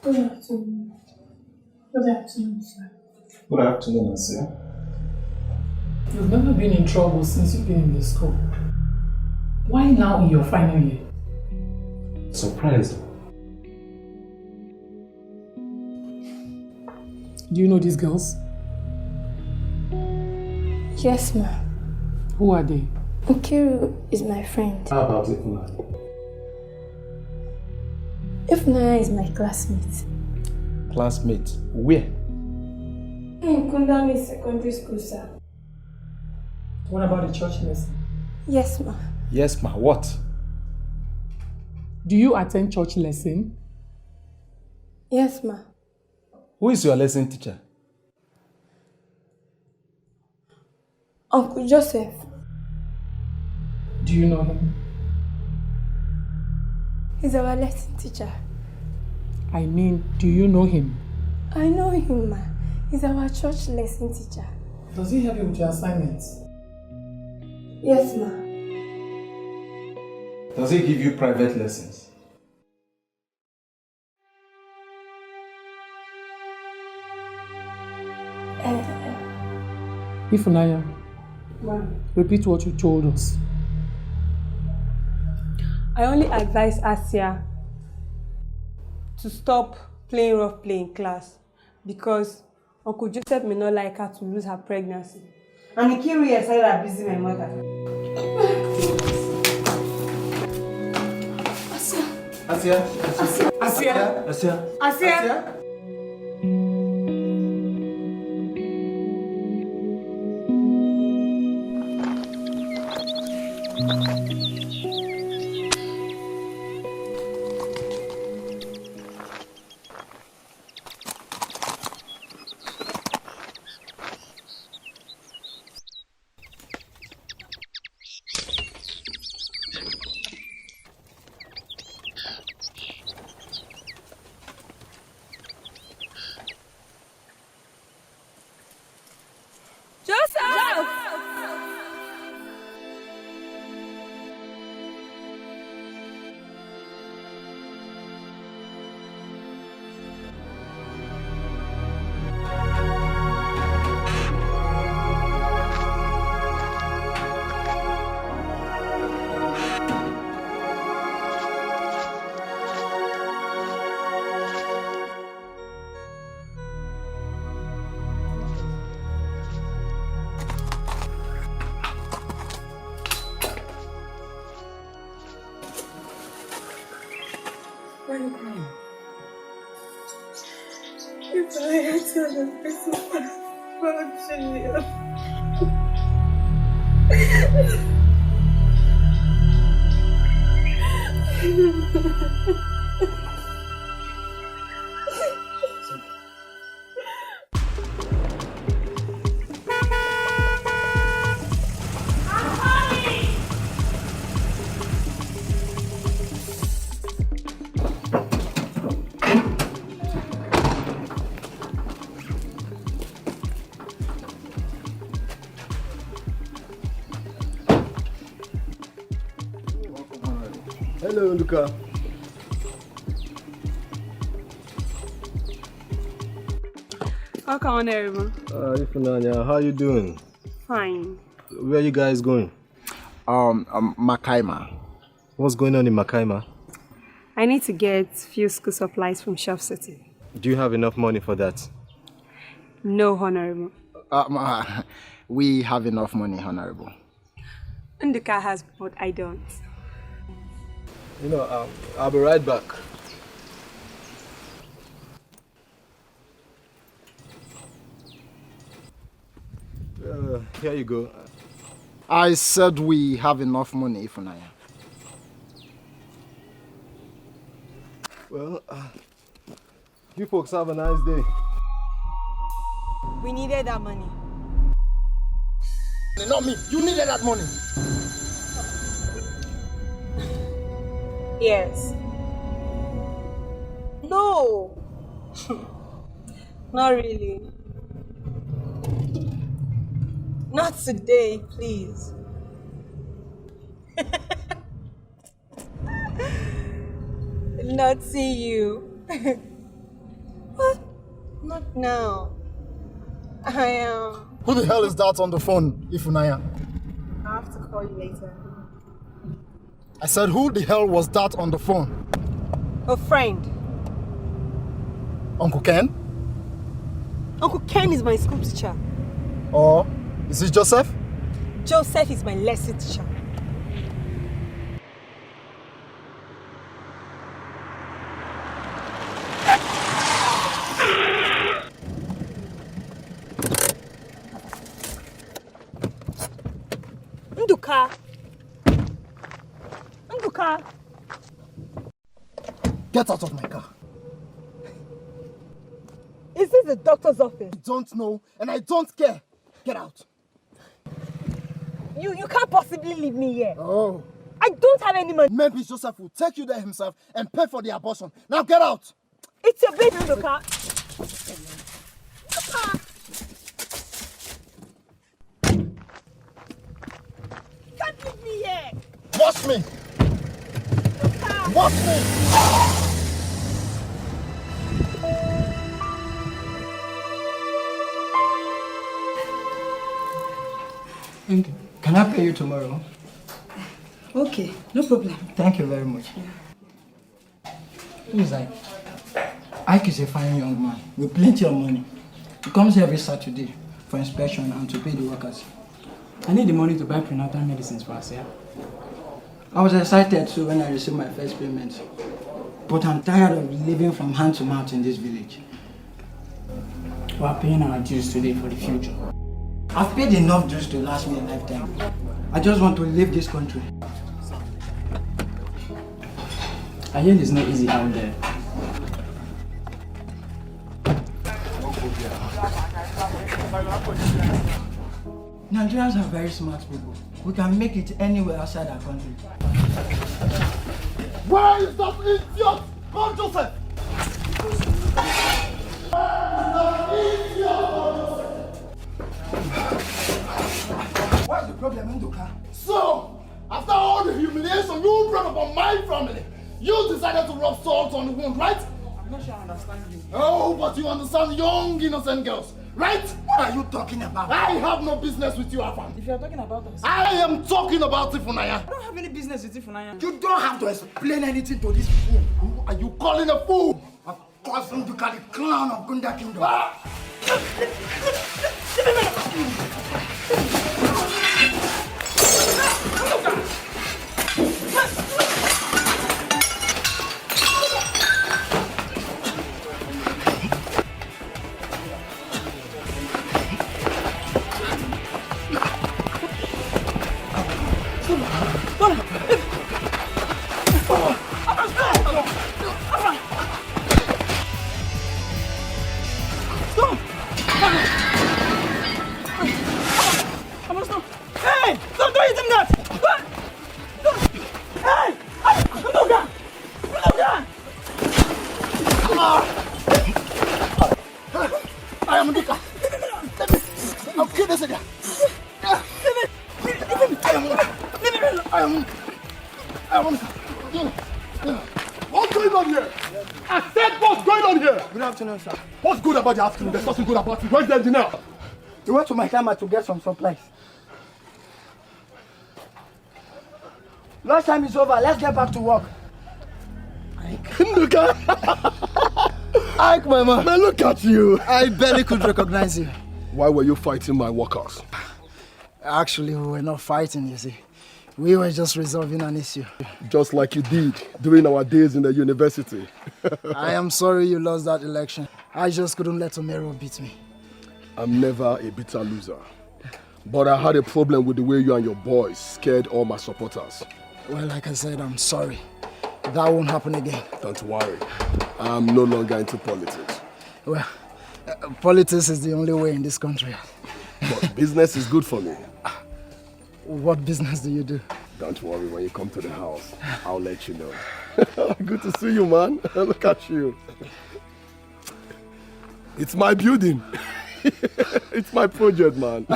B: Good afternoon. Good afternoon, sir.
J: Good afternoon, Asia.
V: You've never been in trouble since you've been in the school. Why now in your final year?
J: Surprise.
V: Do you know these girls?
B: Yes, ma.
V: Who are they?
B: Umukoro is my friend.
J: How about Ifuna?
B: Ifuna is my classmate.
J: Classmate? Where?
B: In Kundami Secondary School, sir.
V: What about the church lesson?
B: Yes, ma.
J: Yes, ma. What?
V: Do you attend church lesson?
B: Yes, ma.
J: Who is your lesson teacher?
B: Uncle Joseph.
V: Do you know him?
B: He's our lesson teacher.
V: I mean, do you know him?
B: I know him, ma. He's our church lesson teacher.
V: Does he help you with your assignments?
B: Yes, ma.
J: Does he give you private lessons?
V: Ifunanya,
B: Ma.
V: repeat what you told us.
W: I only advise Asia to stop playing rough play in class because Uncle Joseph may not like her to lose her pregnancy. And Nkiru here said I'm busy my mother.
J: Asia?
W: Asia?
J: Asia?
W: Asia?
B: Why are you crying? If I had told the person about Junior.
D: Hello, Nduka.
W: Welcome on everyone.
D: Ifunanya, how you doing?
W: Fine.
D: Where are you guys going?
X: Makaima.
D: What's going on in Makaima?
W: I need to get few school supplies from Shop City.
D: Do you have enough money for that?
W: No, Honorable.
X: We have enough money, Honorable.
W: Nduka has, but I don't.
D: You know, I'll be right back. Here you go.
X: I said we have enough money, Ifunanya.
D: Well, you folks have a nice day.
W: We needed that money.
X: Not me. You needed that money.
W: Yes. No. Not really. Not today, please. Not see you. Not now. I am.
X: Who the hell is that on the phone, Ifunanya?
W: I'll have to call you later.
X: I said, who the hell was that on the phone?
W: A friend.
X: Uncle Ken?
W: Uncle Ken is my school teacher.
X: Or is it Joseph?
W: Joseph is my lesson teacher. Nduka. Nduka.
X: Get out of my car.
W: Is this the doctor's office?
X: I don't know, and I don't care. Get out.
W: You can't possibly leave me here.
X: Oh.
W: I don't have any money.
X: Maybe Joseph will take you there himself and pay for the abortion. Now get out.
W: It's your baby, Nduka. You can't leave me here.
X: Watch me. Watch me.
U: Can I pay you tomorrow?
E: Okay, no problem.
U: Thank you very much. Who is Ike? Ike is a fine young man with plenty of money. He comes here every Saturday for inspection and to pay the workers.
C: I need the money to buy prenatal medicines for us, yeah?
U: I was excited too when I received my first payment. But I'm tired of living from hand to mouth in this village.
C: We are paying our dues today for the future.
U: I've paid enough dues to last me a lifetime. I just want to leave this country.
C: I hear it's not easy out there.
U: Nigerians are very smart people. We can make it anywhere outside our country.
X: Where is that idiot? Call Joseph. What's the problem, Nduka? So, after all the humiliation you brought upon my family, you decided to rub salt on the wound, right?
C: I'm not sure I understand you.
X: Oh, but you understand young, innocent girls, right?
U: What are you talking about?
X: I have no business with you, Afam.
C: If you're talking about us,
X: I am talking about Ifunanya.
C: I don't have any business with you, Funanya.
X: You don't have to explain anything to this fool. Who are you calling a fool? Of course, Nduka, the clown of Gunda Kingdom.
T: What's going on here? I said what's going on here?
U: Good afternoon, sir.
T: What's good about the afternoon? There's nothing good about it. Where's the engineer?
U: We went to my camera to get some supplies. Lunch time is over. Let's get back to work.
X: Nduka! Ike, my man.
T: Man, look at you.
U: I barely could recognize you.
T: Why were you fighting my workers?
U: Actually, we were not fighting, you see. We were just resolving an issue.
T: Just like you did during our days in the university.
U: I am sorry you lost that election. I just couldn't let Omero beat me.
T: I'm never a bitter loser. But I had a problem with the way you and your boys scared all my supporters.
U: Well, like I said, I'm sorry. That won't happen again.
T: Don't worry. I'm no longer into politics.
U: Well, politics is the only way in this country.
T: But business is good for me.
U: What business do you do?
T: Don't worry, when you come to the house, I'll let you know. Good to see you, man. Look at you. It's my building. It's my project, man.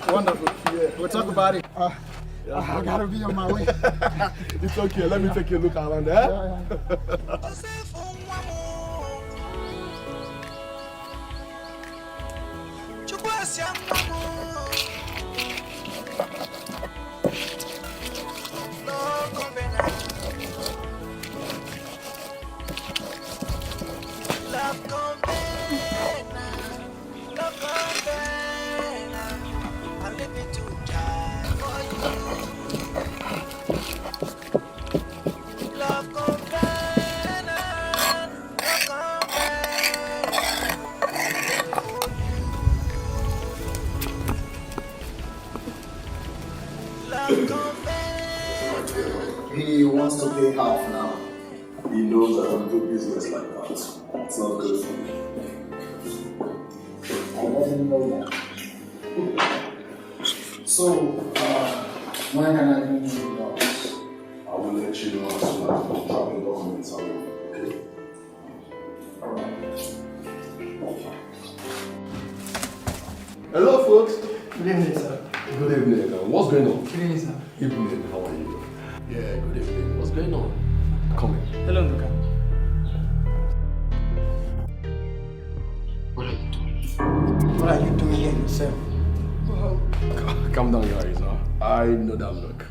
X: Wonderful. Yeah. We'll talk about it. I gotta be on my way.
T: It's okay. Let me take a look around there.
G: He wants to pay half now. He knows I don't do business like that. It's not good for me. I let him know that. So, when can I bring you the dollars? I will let you know as soon as the traveling documents are ready, okay? Alright.
I: Hello, folks.
U: Good evening, sir.
I: Good evening. What's going on?
U: Good evening, sir.
I: Evening. How are you? Yeah, good evening. What's going on? Come in.
U: Hello, Nduka.
I: What are you doing?
U: What are you doing here yourself?
I: Calm down, guys. Huh? I know that look.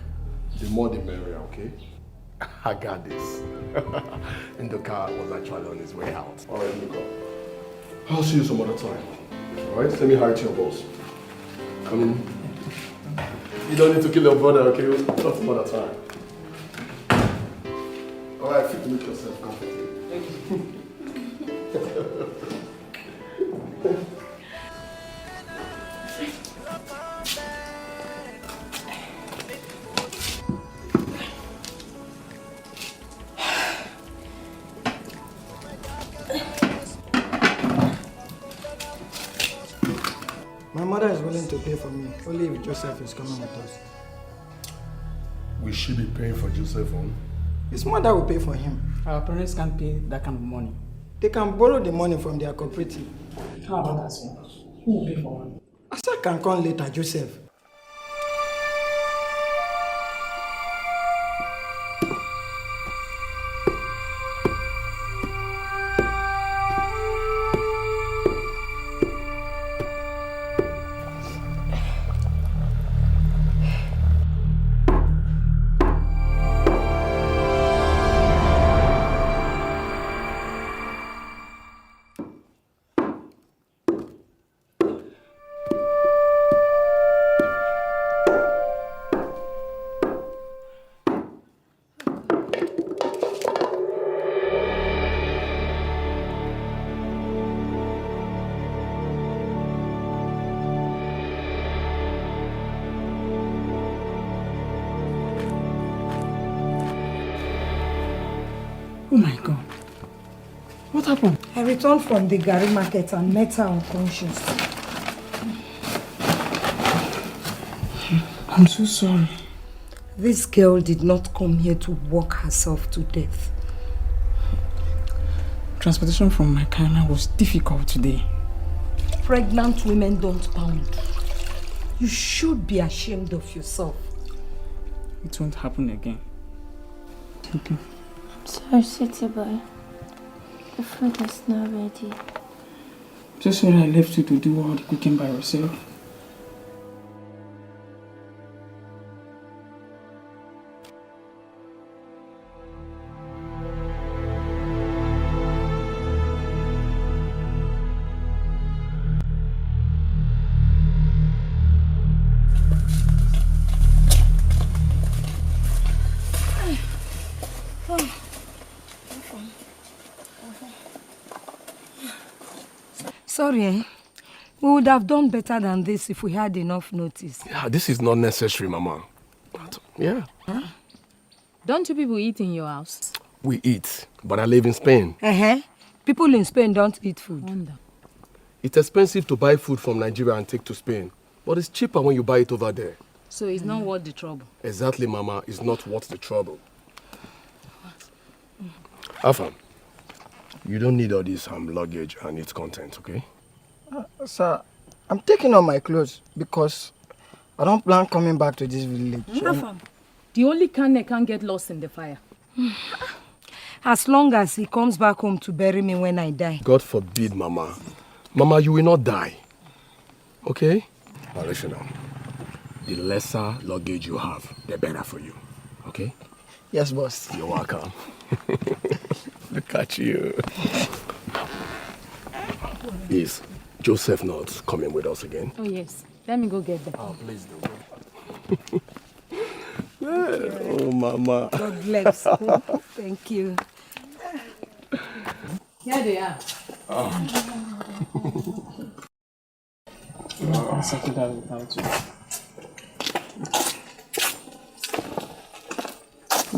I: The more the merrier, okay? I got this. Nduka was actually on his way out. Alright, Nduka. I'll see you some other time. Alright? Let me hire to your boss. I mean, you don't need to kill your brother, okay? We'll talk some other time. Alright, fit to make yourself comfortable.
U: Thank you. My mother is willing to pay for me, only if Joseph is coming with us.
I: We should be paying for Joseph, huh?
U: His mother will pay for him. Our parents can't pay that kind of money. They can borrow the money from their cooperative. How about that, sir? Who will pay for one? Asa can come later, Joseph. Oh my God. What happened?
E: I returned from the Gari market and met her unconscious.
U: I'm so sorry.
E: This girl did not come here to walk herself to death.
U: Transportation from my car was difficult today.
E: Pregnant women don't pound. You should be ashamed of yourself.
U: It won't happen again. Thank you.
B: Sorry, city boy. The food is not ready.
U: Just when I left you to do all the cooking by yourself.
E: Sorry, eh? We would have done better than this if we had enough notice.
I: Yeah, this is not necessary, Mama. But, yeah.
F: Huh? Don't you people eat in your house?
I: We eat, but I live in Spain.
E: People in Spain don't eat food.
F: Wonder.
I: It's expensive to buy food from Nigeria and take to Spain, but it's cheaper when you buy it over there.
F: So it's not worth the trouble?
I: Exactly, Mama. It's not worth the trouble. Afam, you don't need all this luggage and its content, okay?
U: Sir, I'm taking off my clothes because I don't plan coming back to this village.
F: The only can can't get lost in the fire.
E: As long as he comes back home to bury me when I die.
I: God forbid, Mama. Mama, you will not die. Okay? Now listen now. The lesser luggage you have, the better for you. Okay?
U: Yes, boss.
I: You're welcome. Look at you. Is Joseph not coming with us again?
F: Oh, yes. Let me go get them.
I: Oh, please do. Oh, Mama.
E: God bless. Thank you.
F: Here they are.
C: I'll settle that without you.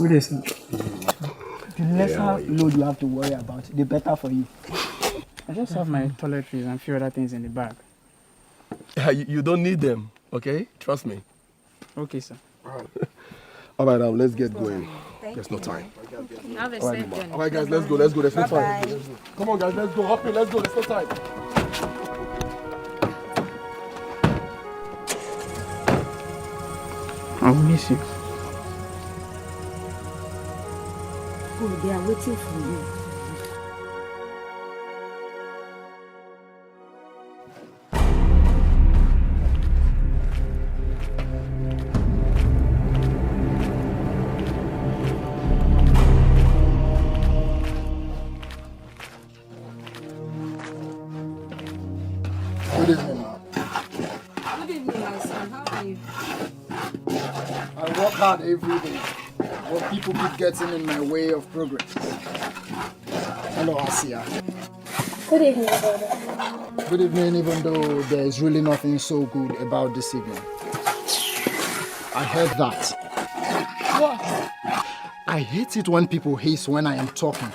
C: Good day, sir. The lesser load you have to worry about, the better for you. I just have my toiletries and a few other things in the bag.
I: You don't need them, okay? Trust me.
C: Okay, sir.
I: All right, now let's get going. There's no time.
F: Have a
I: All
F: safe
I: right,
F: journey.
I: all right, guys, let's go. There's no time.
F: Bye-bye.
I: Let's go. Come on, guys, let's go. Hop in, let's go. There's no time.
C: I'll miss you.
E: Oh, they are waiting for you.
X: Good evening, ma'am.
E: Good evening, my son. How are you?
X: I work hard every day, but people keep getting in my way of progress. Hello, Asia.
K: Good evening, brother.
X: Good evening, even though there is really nothing so good about this evening. I heard that.
E: What?
X: I hate it when people hiss when I am talking.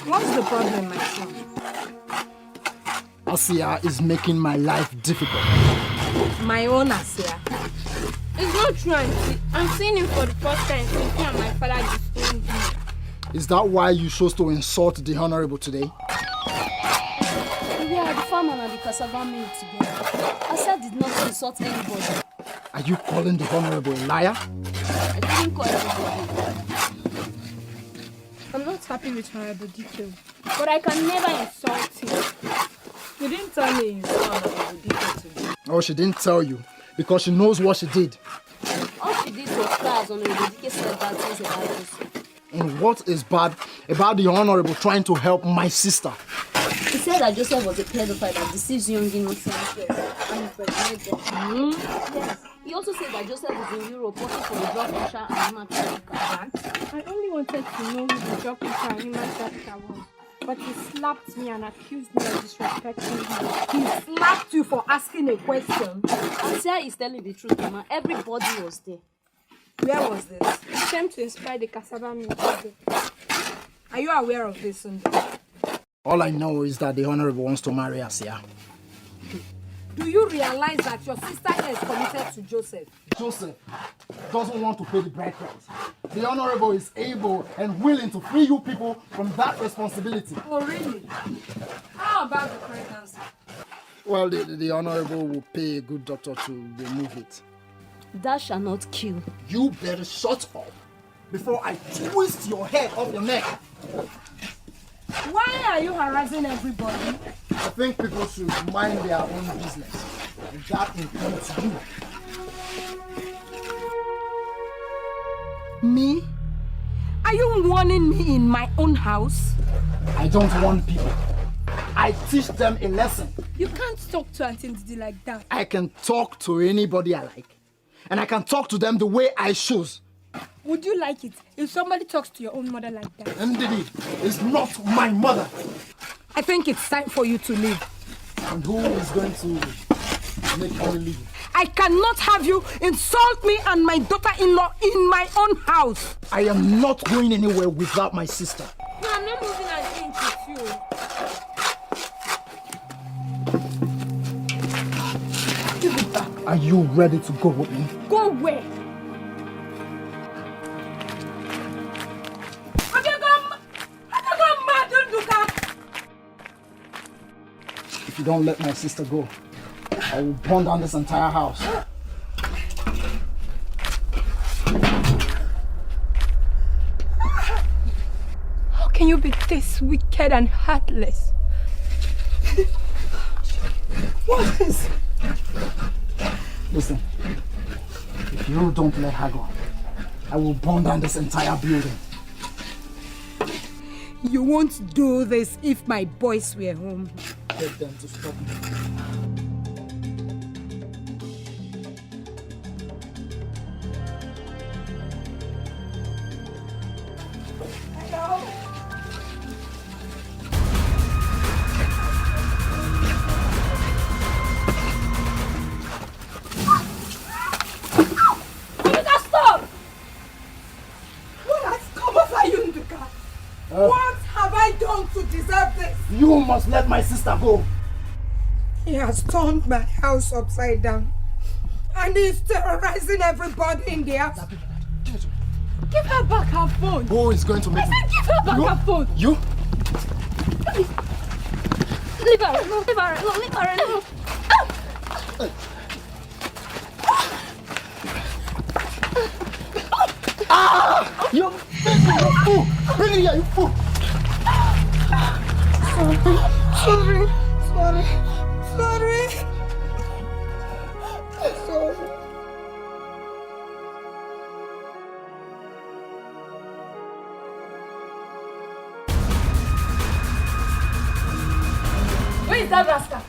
E: What's the problem, my son?
X: Asia is making my life difficult.
E: My own Asia.
K: It's not true, Auntie. I'm seeing him for the first time since me and my father disowned him.
X: Is that why you chose to insult the Honorable today?
K: We are the farmer and the cassava mill together. Asa did not insult anybody.
X: Are you calling the Honorable a liar?
K: I didn't call anybody. I'm not happy with Honorable Detail, but I can never insult him.
E: You didn't tell me you saw Honorable Detail today.
X: Oh, she didn't tell you because she knows what she did.
K: All she did was cry as Honorable Detail said bad things about Joseph.
X: And what is bad about the Honorable trying to help my sister?
K: He said that Joseph was a pedophile that deceived young innocent girls and impregnated them. Yes. He also said that Joseph is in Europe working for the drug pusher and human trafficker. I only wanted to know who the drug pusher and human trafficker was. But he slapped me and accused me of disrespecting him.
E: He slapped you for asking a question.
K: Asia is telling the truth, Mama. Everybody was there.
E: Where was this?
K: He came to inspire the cassava mill today.
E: Are you aware of this, Sunday?
X: All I know is that the Honorable wants to marry Asia.
E: Do you realize that your sister is committed to Joseph?
X: Joseph doesn't want to pay the bride price. The Honorable is able and willing to free you people from that responsibility.
E: Oh, really? How about the pregnancy?
X: Well, the Honorable will pay a good doctor to remove it.
K: That shall not kill.
X: You better shut up before I twist your head off your neck.
E: Why are you harassing everybody?
X: I think people should mind their own business. And that includes you.
E: Me? Are you warning me in my own house?
X: I don't warn people. I teach them a lesson.
K: You can't talk to Auntie Didi like that.
X: I can talk to anybody I like. And I can talk to them the way I choose.
K: Would you like it if somebody talks to your own mother like that?
X: Ndidi is not my mother.
E: I think it's time for you to leave.
X: And who is going to make me leave?
E: I cannot have you insult me and my daughter-in-law in my own house.
X: I am not going anywhere without my sister.
K: No, I'm not moving an inch with you.
X: Give it back. Are you ready to go with me?
K: Go where?
X: If you don't let my sister go, I will burn down this entire house.
K: How can you be this wicked and heartless?
X: What is?
L: Listen, if you don't let her go, I will burn down this entire building.
E: You won't do this if my boys were home.
L: Get them to stop me.
E: What have I done to deserve this?
L: You must let my sister go.
E: He has turned my house upside down. And he's terrorizing everybody in the house. Give her back her phone.
L: Who is going to make me?
E: Give her back her phone.
L: You?
K: Leave her alone. Leave her alone. Leave her alone.
L: Ah! You fool! Bring it here, you fool!
E: Sorry. Sorry.
F: Where is that rascal?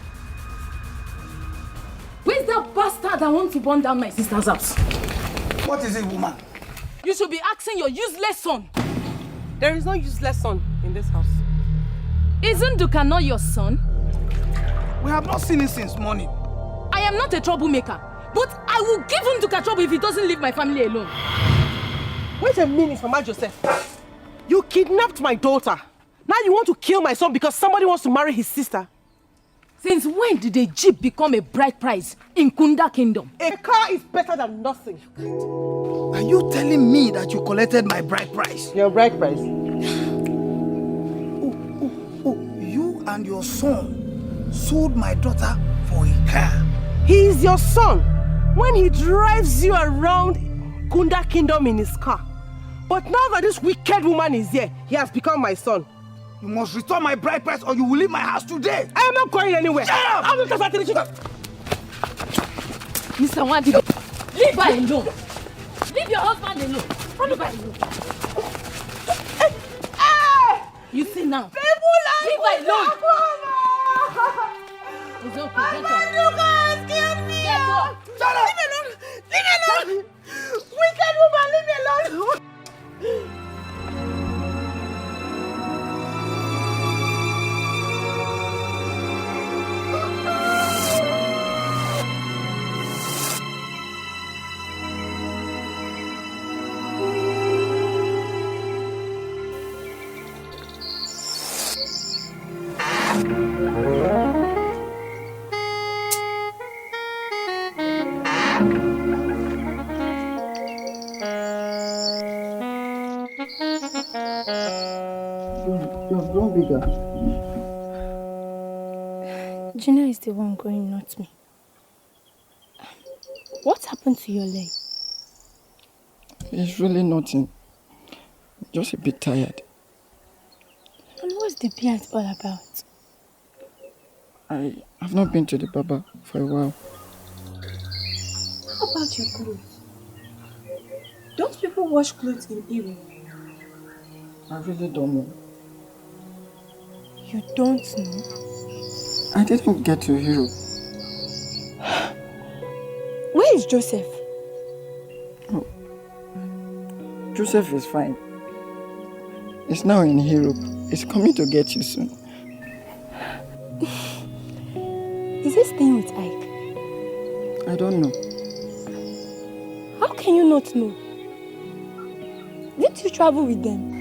F: Where is that bastard that wants to burn down my sister's house?
L: What is it, woman?
F: You should be asking your useless son.
A: There is no useless son in this house.
F: Isn't Nduka not your son?
L: We have not seen him since morning.
F: I am not a troublemaker, but I will give Nduka trouble if he doesn't leave my family alone.
A: Wait a minute, Mama Joseph. You kidnapped my daughter. Now you want to kill my son because somebody wants to marry his sister.
F: Since when did a jeep become a bride price in Kunda Kingdom?
A: A car is better than nothing.
L: Are you telling me that you collected my bride price?
A: Your bride price?
L: You and your son sold my daughter for a car.
A: He is your son when he drives you around Kunda Kingdom in his car. But now that this wicked woman is here, he has become my son.
L: You must return my bride price or you will leave my house today.
A: I am not going anywhere.
L: Shut up!
A: I'm not going to
F: Mr. Nwankwoude, leave her alone. Leave your husband alone. Leave her alone. You see now. Leave her alone. It's okay. Get up.
E: Nduka has killed me.
F: Get up.
E: Shut up. Leave me alone. Wicked woman, leave me alone.
U: You've grown bigger.
B: Junior is the one going, not me. What happened to your leg?
U: It's really nothing. Just a bit tired.
B: And what's the beard all about?
U: I have not been to the barber for a while.
B: How about your clothes? Don't people wash clothes in Europe?
U: I really don't know.
B: You don't know?
U: I didn't get to Europe.
B: Where is Joseph?
U: Oh. Joseph is fine. He's now in Europe. He's coming to get you soon.
B: Is he staying with Ike?
U: I don't know.
B: How can you not know? Didn't you travel with them?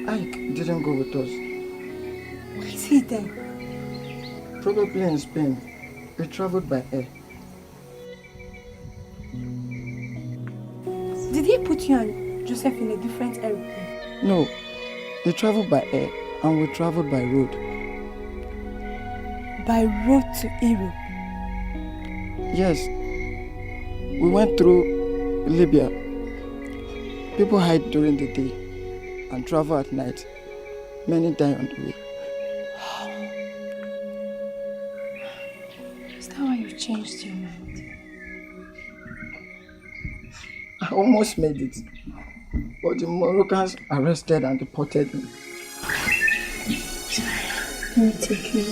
U: Ike didn't go with us.
B: Where is he then?
U: Probably in Spain. We traveled by air.
B: Did he put you and Joseph in a different airplane?
U: No. They traveled by air and we traveled by road.
B: By road to Europe?
U: Yes. We went through Libya. People hide during the day and travel at night. Many die on the way.
B: Is that why you
W: changed your mind?
U: I almost made it, but the Moroccans arrested and deported me.
W: Let me take you.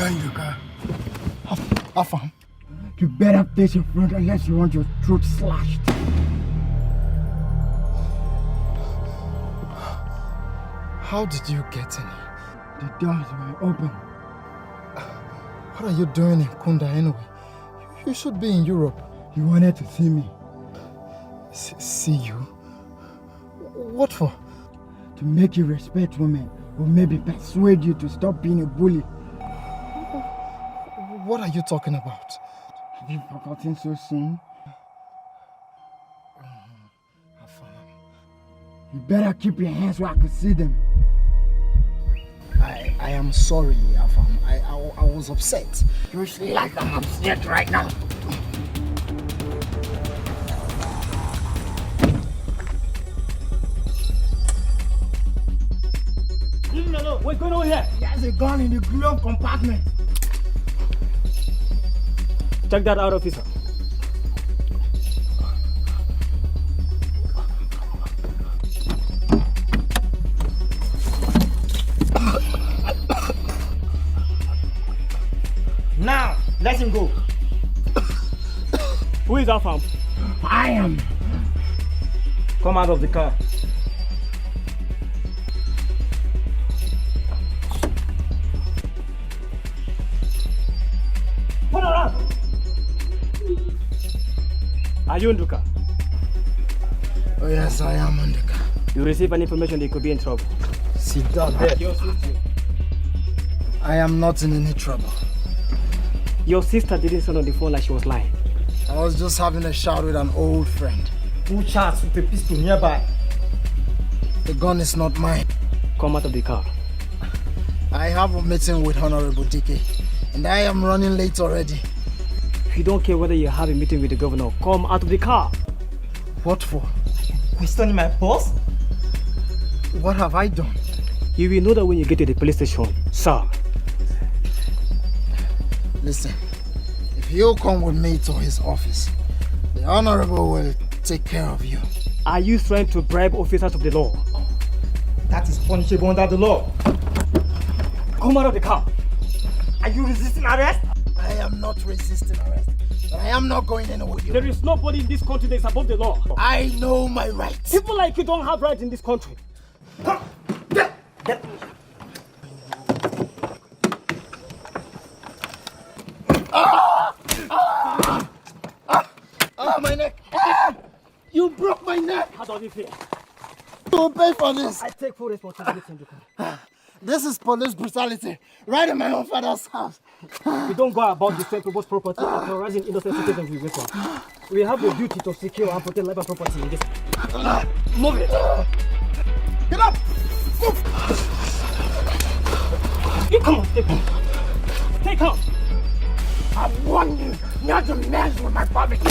U: Nduka. Afam, you better face your front unless you want your throat slashed.
J: How did you get in?
U: The doors were open.
J: What are you doing in Kunda anyway? You should be in Europe.
U: You wanted to see me.
J: See you? What for?
U: To make you respect women, or maybe persuade you to stop being a bully.
J: What are you talking about?
U: Have you forgotten so soon? You better keep your hands where I could see them.
J: I am sorry, Afam. I was upset.
U: You should like I'm upset right now.
A: No, what's going on here?
U: There's a gun in the glove compartment.
A: Check that out, officer. Now, let him go. Who is Afam?
U: I am.
A: Come out of the car. Turn around. Are you Nduka?
U: Oh yes, I am Nduka.
A: You receive any information they could be in trouble?
J: Sit down there.
U: I am not in any trouble.
A: Your sister didn't sound on the phone like she was lying.
U: I was just having a chat with an old friend.
A: Who chats with a pistol nearby?
U: The gun is not mine.
A: Come out of the car.
U: I have a meeting with Honorable Dike, and I am running late already.
A: If you don't care whether you have a meeting with the governor, come out of the car.
U: What for?
A: Questioning my boss?
U: What have I done?
A: You will know that when you get to the police station, sir.
U: Listen, if you come with me to his office, the Honorable will take care of you.
A: Are you trying to bribe officers of the law? That is punishable under the law. Come out of the car. Are you resisting arrest?
U: I am not resisting arrest, but I am not going anywhere with you.
A: There is nobody in this country that is above the law.
U: I know my rights.
A: People like you don't have rights in this country.
U: My neck! You broke my neck!
A: How does it feel?
U: You will pay for this!
A: I take full responsibility.
U: This is police brutality, right in my own father's house.
A: You don't go about destroying people's property and terrorizing innocent citizens with weapons. We have the duty to secure and protect life and property in this. Move it!
U: Get up! Move!
A: You come on, take off! Take off!
U: I warn you not to mess with my property.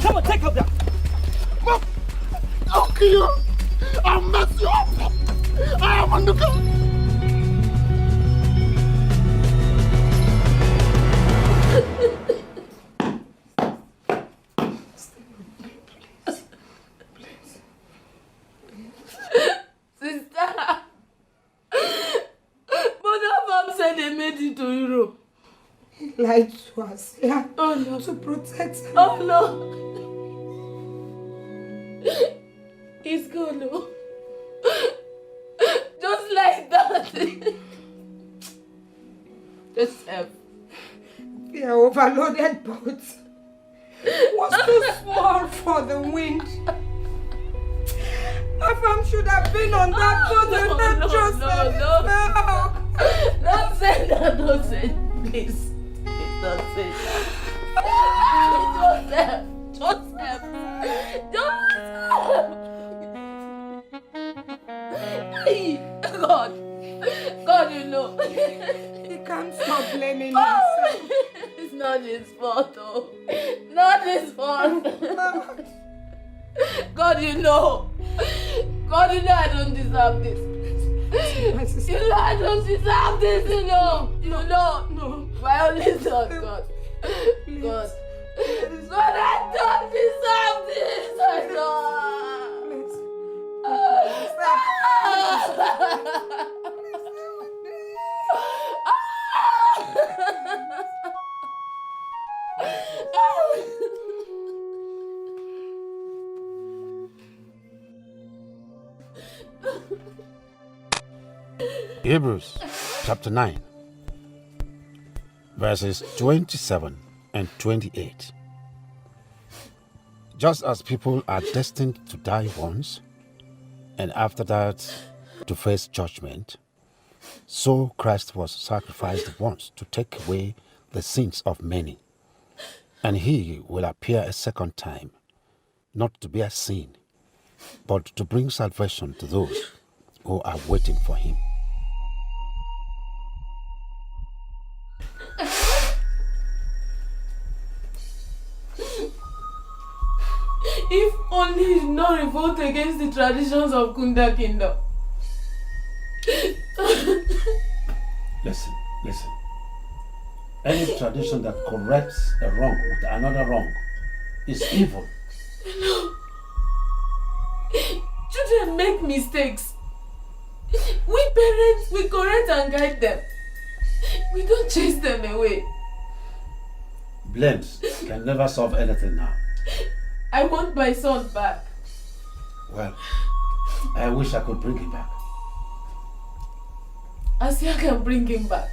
A: Come on, take off there!
U: Move! I'll kill you! I'll mess you up! I am Nduka!
H: Sister, but Mom said they made it to Europe.
E: He lied to us, yeah?
H: Oh no.
E: To protect her.
H: Oh no. He's gone, no.
F: Joseph.
E: Their overloaded boat was too small for the wind. My farm should have been on that boat and not Joseph.
F: Don't say that, don't say it, please. Please don't say that. Joseph. Hey, God, you know.
E: He can't stop blaming himself.
F: It's not his fault, though. Not his fault. God, you know. God, you know I don't deserve this. You know I don't deserve this, you know. You know. No. My only son, God. God. God, I don't deserve this. I don't.
M: Hebrews chapter 9, verses 27 and 28. Just as people are destined to die once, and after that to face judgment, so Christ was sacrificed once to take away the sins of many. And he will appear a second time, not to bear sin, but to bring salvation to those who are waiting for him.
F: If only he did not revolt against the traditions of Kunda Kingdom.
M: Listen. Any tradition that corrects a wrong with another wrong is evil.
F: No. Children make mistakes. We parents, we correct and guide them. We don't chase them away.
M: Blames can never solve anything now.
F: I want my son back.
M: Well, I wish I could bring him back.
F: Asia can bring him back.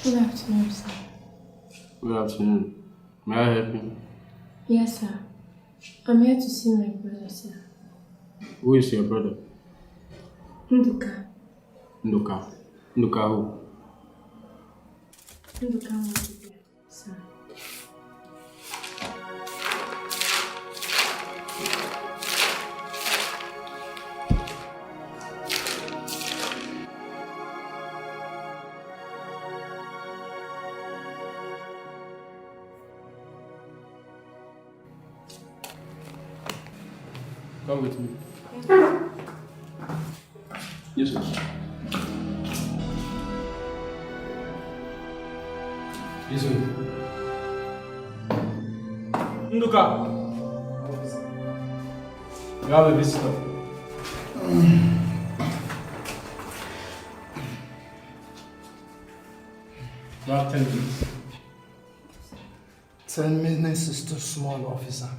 O: Good afternoon, sir.
Q: Good afternoon. May I help you?
O: Yes, sir. I'm here to see my brother, sir.
Q: Who is your brother?
O: Nduka.
Q: Nduka. Nduka who?
O: Nduka Nwankwoude, sir.
Q: Come with me. Yes, sir. This way. Nduka! You have a visitor. You have 10 minutes.
L: 10 minutes is too small, officer.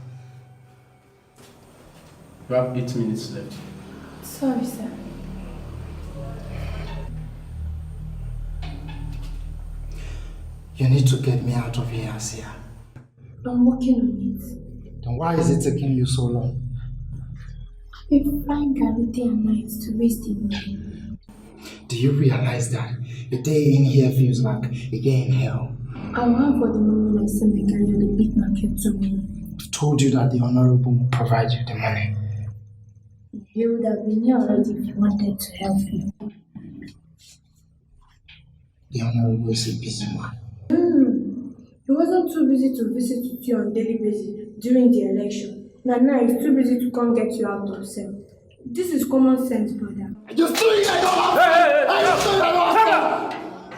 Q: You have 8 minutes left.
O: Sorry, sir.
L: You need to get me out of here, Asia.
O: I'm working on it.
L: Then why is it taking you so long?
O: I've been flying gravity and night to raise the money.
L: Do you realize that a day in here feels like a day in hell?
O: I will have for the money I send my carry on the big market to me.
L: I've told you that the Honorable will provide you the money.
O: You would have been here already if you wanted to help me.
L: The Honorable is a busy man.
O: He wasn't too busy to visit with you on daily basis during the election. Now he's too busy to come get you out of cell. This is common sense, brother.
L: You're doing it!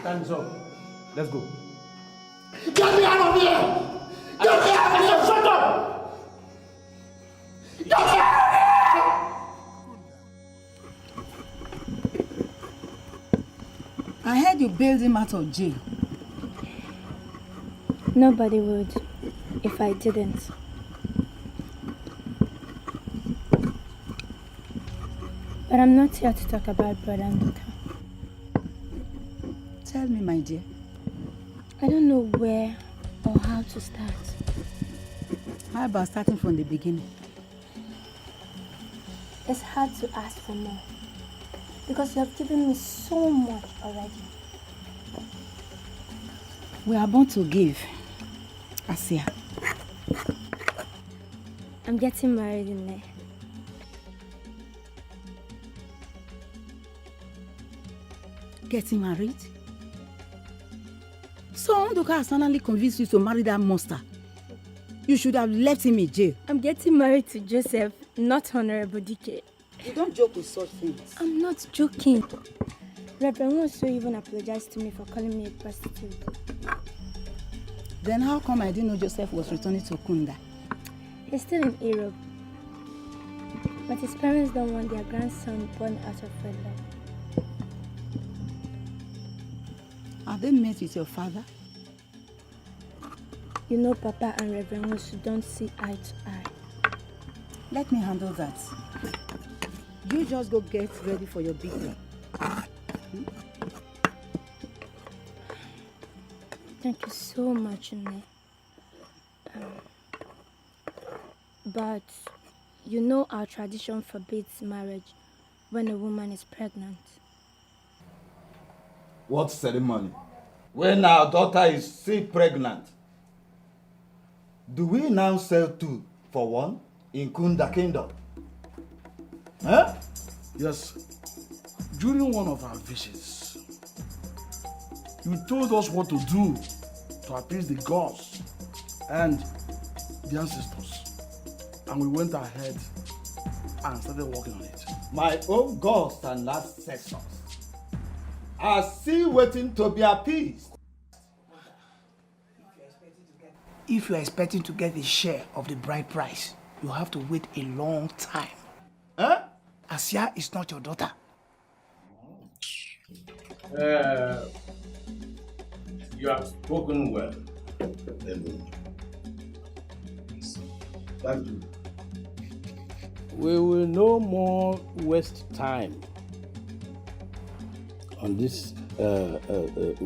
A: Time's up. Let's go.
L: Get me out of here! Get me out of here! Shut up! Get me out of here!
S: I heard you bailed him out of jail.
B: Nobody would if I didn't. But I'm not here to talk about Brother Nduka.
S: Tell me, my dear.
B: I don't know where or how to start.
S: How about starting from the beginning?
B: It's hard to ask for more because you have given me so much already.
S: We are born to give, Asia.
B: I'm getting married in May.
S: Getting married? So Nduka has finally convinced you to marry that monster. You should have left him in jail.
B: I'm getting married to Joseph, not Honorable DK.
S: You don't joke with such things.
B: I'm not joking. Reverend Nwosu even apologized to me for calling me a prostitute.
S: Then how come I didn't know Joseph was returning to Kunda?
B: He's still in Europe. But his parents don't want their grandson born out of wedlock.
S: Have they met with your father?
B: You know Papa and Reverend Nwosu don't see eye to eye.
S: Let me handle that. You just go get ready for your big day.
B: Thank you so much, Nne. But you know our tradition forbids marriage when a woman is pregnant.
N: What ceremony? When our daughter is still pregnant. Do we now sell two for one in Kunda Kingdom? Huh?
Q: Yes. During one of our visits, you told us what to do to appease the gods and the ancestors. And we went ahead and started working on it.
N: My own gods and ancestors are still waiting to be appeased.
L: If you are expecting to get a share of the bride price, you have to wait a long time.
N: Huh?
L: Asia is not your daughter.
P: You have spoken well.
N: Thank you.
P: We will no more waste time on this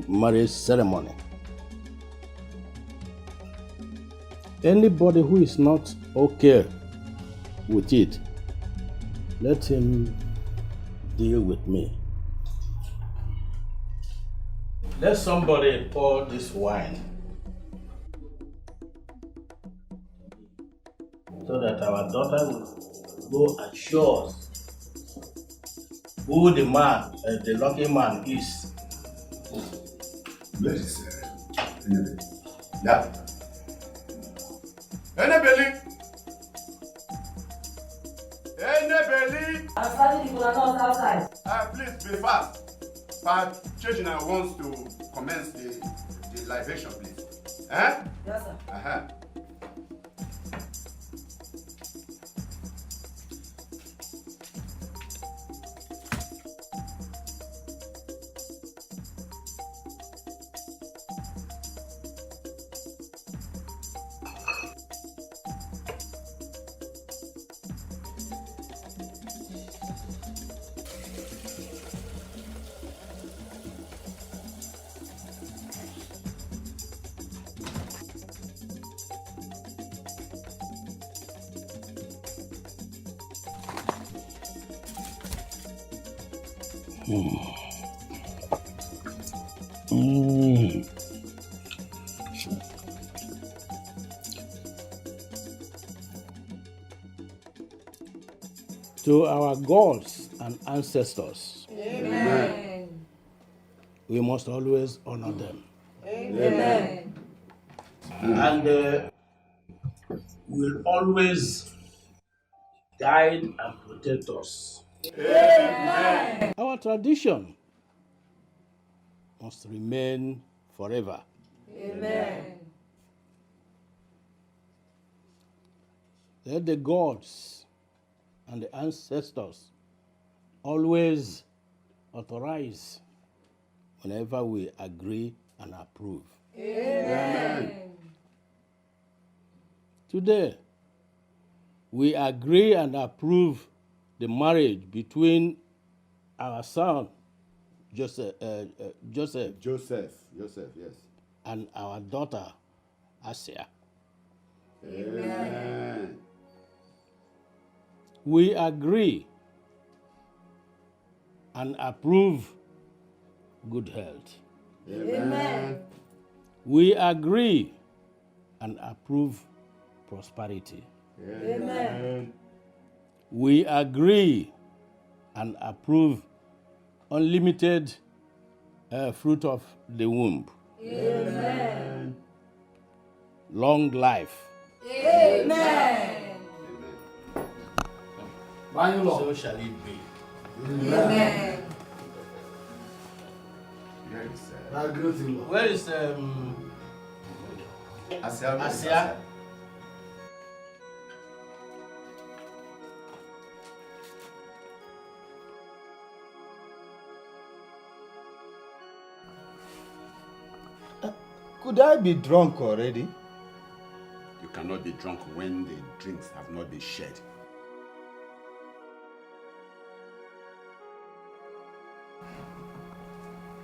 P: marriage ceremony. Anybody who is not okay with it, let him deal with me. Let somebody pour this wine so that our daughter will go and show us who the man, the lucky man is.
G: Where is yeah. Enebeli! Enebeli!
F: I'm starting the cola outside.
G: Please be fast. Churchina wants to commence the libation, please. Eh?
F: Yes, sir.
G: Uh-huh.
P: To our gods and ancestors,
F: Amen.
P: We must always honor them.
F: Amen.
P: And will always guide and protect us.
F: Amen.
P: Our tradition must remain forever.
F: Amen.
P: Let the gods and the ancestors always authorize whenever we agree and approve.
F: Amen.
P: Today, we agree and approve the marriage between our son, Joseph,
N: yes.
P: and our daughter, Asia.
N: Amen.
P: We agree and approve good health.
N: Amen.
P: We agree and approve prosperity.
N: Amen.
P: We agree and approve unlimited fruit of the womb.
N: Amen.
P: Long life.
N: Amen.
P: So shall it be.
N: Amen.
P: Where is Asia?
N: Could I be drunk already?
D: You cannot be drunk when the drinks have not been shared.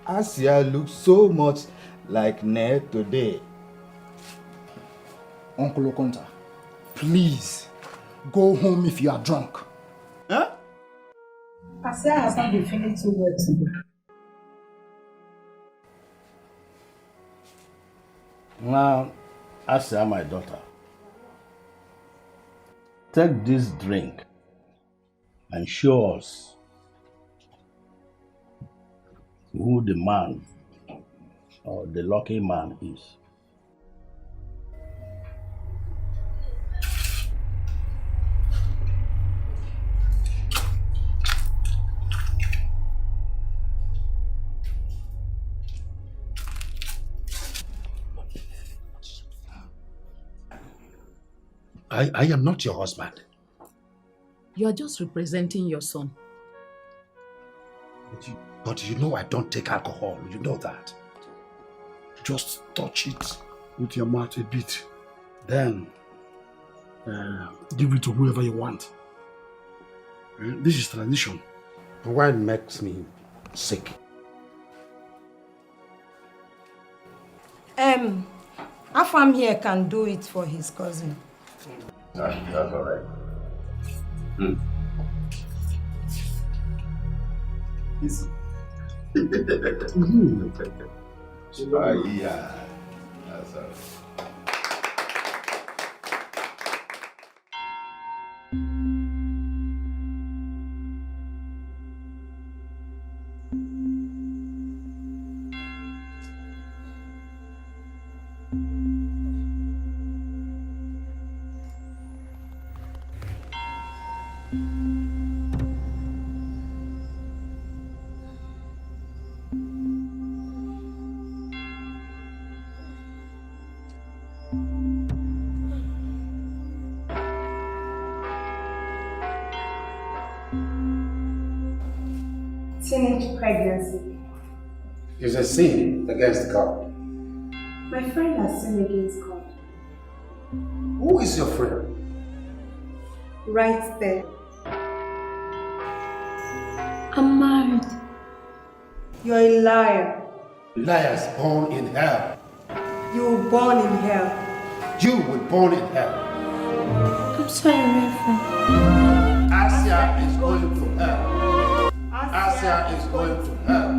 N: Asia looks so much like Ned today.
J: Uncle Okonta, please, go home if you are drunk.
N: Huh?
S: Asia has not been feeling too well today.
P: Now, Asia, my daughter, take this drink and show us who the man or the lucky man is.
M: I am not your husband.
R: You are just representing your son.
M: But you know I don't take alcohol. You know that.
Q: Just touch it with your mouth a bit. Then, give it to whoever you want. This is tradition.
M: Wine makes me sick.
E: Afam here can do it for his cousin.
P: That's all right.
D: Easy. Yeah. That's all right.
O: Teenage pregnancy.
M: It's a sin against God.
O: My friend has sinned against God.
M: Who is your friend?
O: Right there.
B: I'm married.
O: You're a liar.
M: Liars born in hell.
O: You were born in hell.
M: You were born in hell.
B: I'm sorry, Reverend.
M: Asia is going to hell. Asia is going to hell.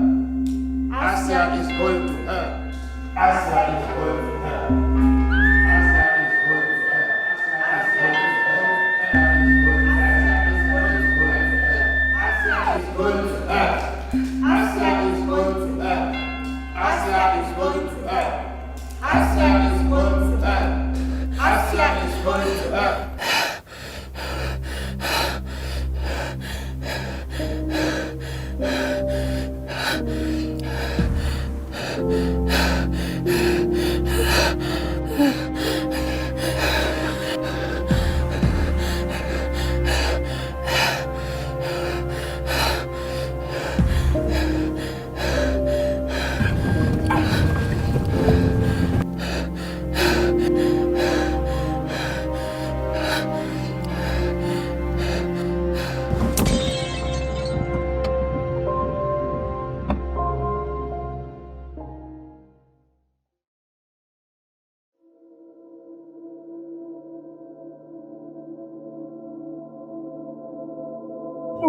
M: Asia is going to hell. Asia is going to hell.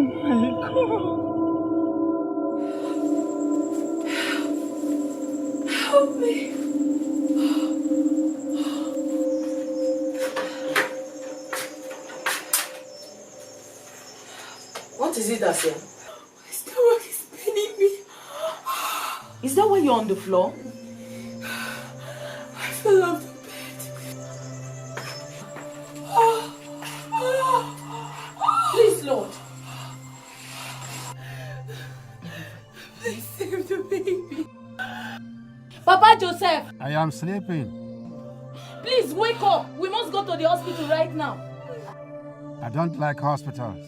U: Oh my God.
F: Help me.
R: What is it, Asia?
F: My stomach is paining me.
R: Is that why you're on the floor?
F: I fell off the bed.
R: Please, Lord.
F: Please save the baby.
R: Papa Joseph,
M: I am sleeping.
R: please wake up. We must go to the hospital right now.
M: I don't like hospitals.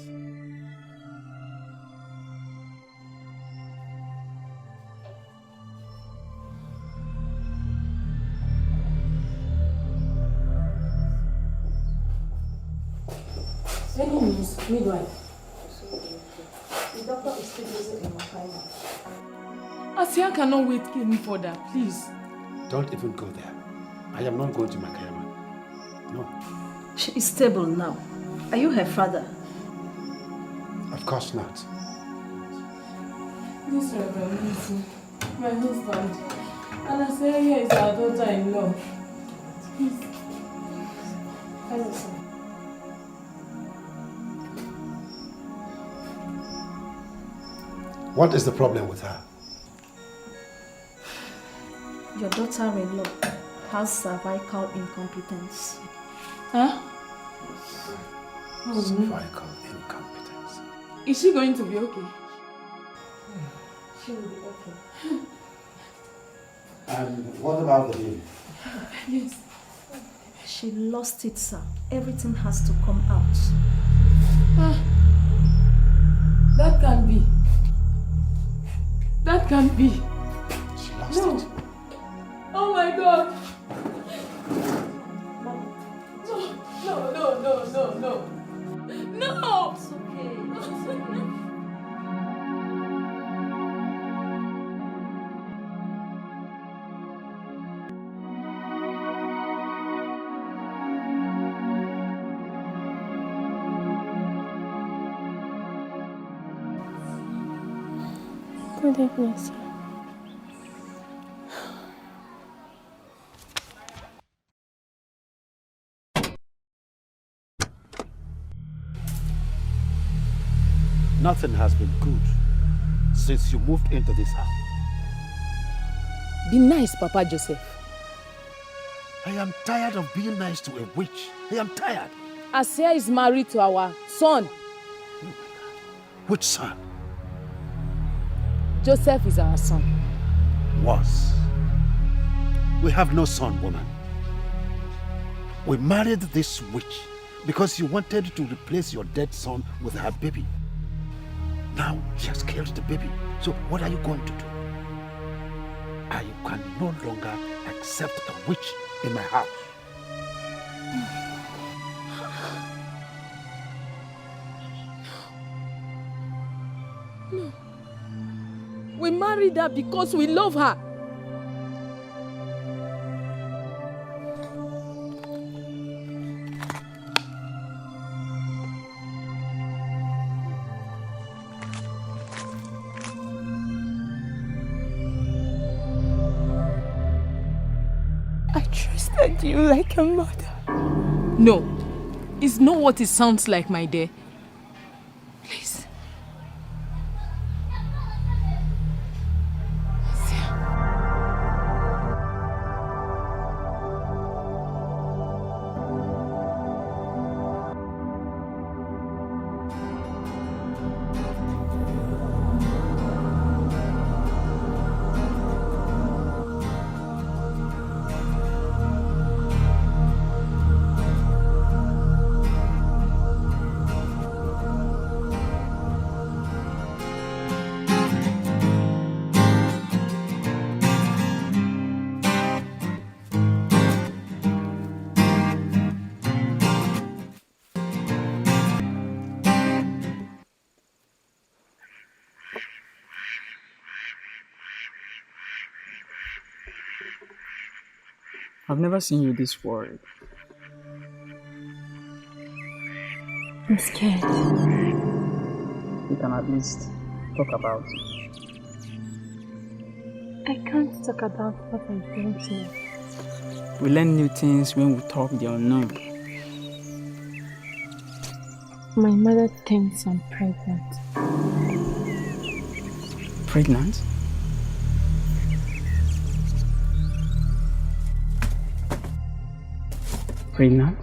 R: Any news, midwife? The doctor is still busy in my final.
H: Asia cannot wait any further, please.
M: Don't even go there. I am not going to Makayama. No.
K: She is stable now. Are you her father?
M: Of course not.
H: This Reverend Lizzie, my husband, and Asia is our daughter-in-law. Please.
K: Hello, sir.
M: What is the problem with her?
K: Your daughter-in-law has cervical incompetence.
H: Huh?
M: Cervical incompetence.
H: Is she going to be okay?
K: She will be okay.
M: And what about the baby?
H: Yes.
K: She lost it, sir. Everything has to come out.
H: That can't be. That can't be.
M: She lost it.
H: Oh my God. No. No.
K: It's okay.
W: Good evening, sir.
M: Nothing has been good since you moved into this house.
R: Be nice, Papa Joseph.
M: I am tired of being nice to a witch. I am tired.
R: Asia is married to our son.
M: Which son?
R: Joseph is our son.
M: Was. We have no son, woman. We married this witch because you wanted to replace your dead son with her baby. Now she has killed the baby. So what are you going to do? I can no longer accept a witch in my house.
R: No. We married her because we love her.
W: I trusted you like a mother.
H: No. It's not what it sounds like, my dear. Please.
U: I've never seen you this worried.
W: I'm scared.
U: we can at least talk about.
B: I can't talk about what I don't know.
U: We learn new things when we talk the unknown.
B: My mother thinks I'm pregnant.
U: Pregnant? Pregnant?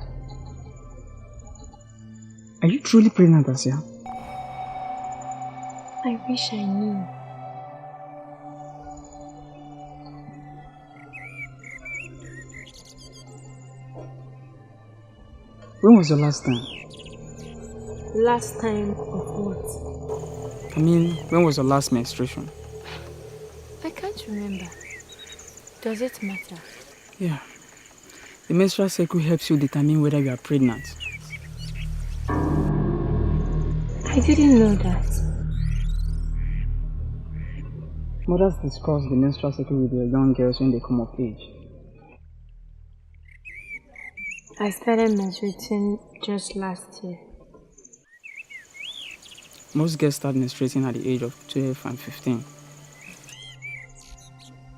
U: Are you truly pregnant, Asia?
B: I wish I knew.
U: When was your last time?
B: Last time of what?
U: I mean, when was your last menstruation?
B: I can't remember. Does it matter?
U: Yeah. The menstrual cycle helps you determine whether you are pregnant.
B: I didn't know that.
U: Mothers discuss the menstrual cycle with their young girls when they come of age.
B: I started menstruating just last year.
U: Most girls start menstruating at the age of 12 and 15.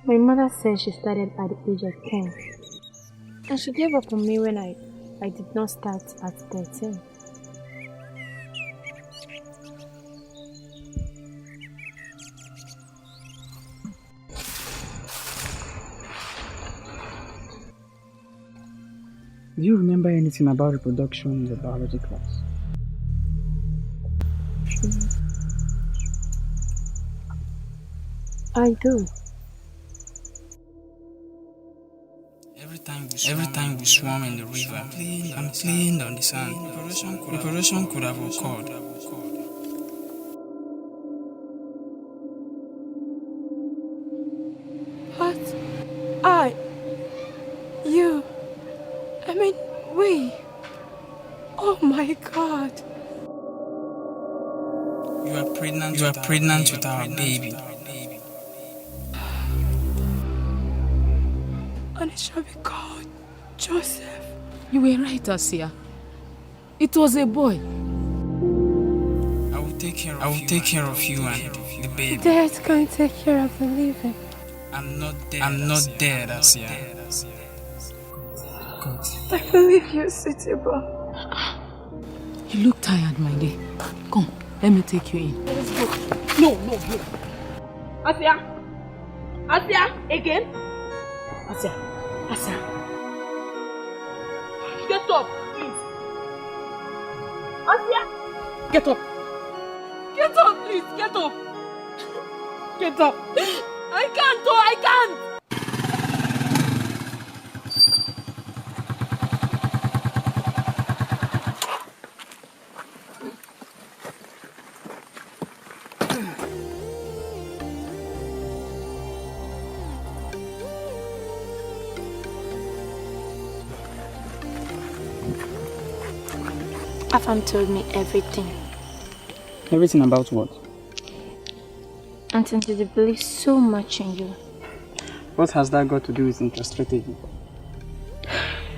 B: My mother said she started at the age of 10. And she gave up on me when I did not start at 13.
U: Do you remember anything about reproduction in the biology class?
B: I do.
U: Every time we swam in the river and played on the sand, reproduction could have occurred.
E: But we. Oh my God.
U: You are pregnant with our baby.
E: And it shall be called Joseph.
F: You were right, Asia. It was a boy.
U: I will take care of you and the baby.
B: Death can't take care of the living.
U: I'm not dead, Asia.
B: I believe you're suitable.
F: You look tired, my dear. Come, let me take you in.
B: Let's go.
F: No.
B: Asia! Again? Asia. Get up, please. Asia!
F: Get up.
B: Get up, please. Get up.
F: Get up.
B: I can't. Afam told me everything.
U: Everything about what?
B: Until they believe so much in you.
U: What has that got to do with strategy?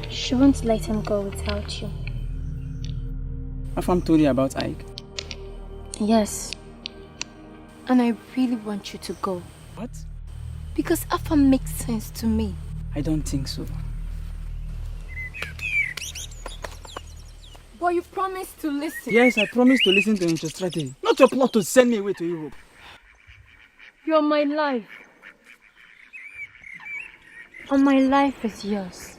B: She won't let him go without you.
U: Afam told you about Ike?
B: Yes. And I really want you to go.
U: What?
B: Because Afam makes sense to me.
U: I don't think so.
B: But you promised to listen.
U: Yes, I promised to listen to strategy. Not your plot to send me away to Europe.
B: You're my life. And my life is yours.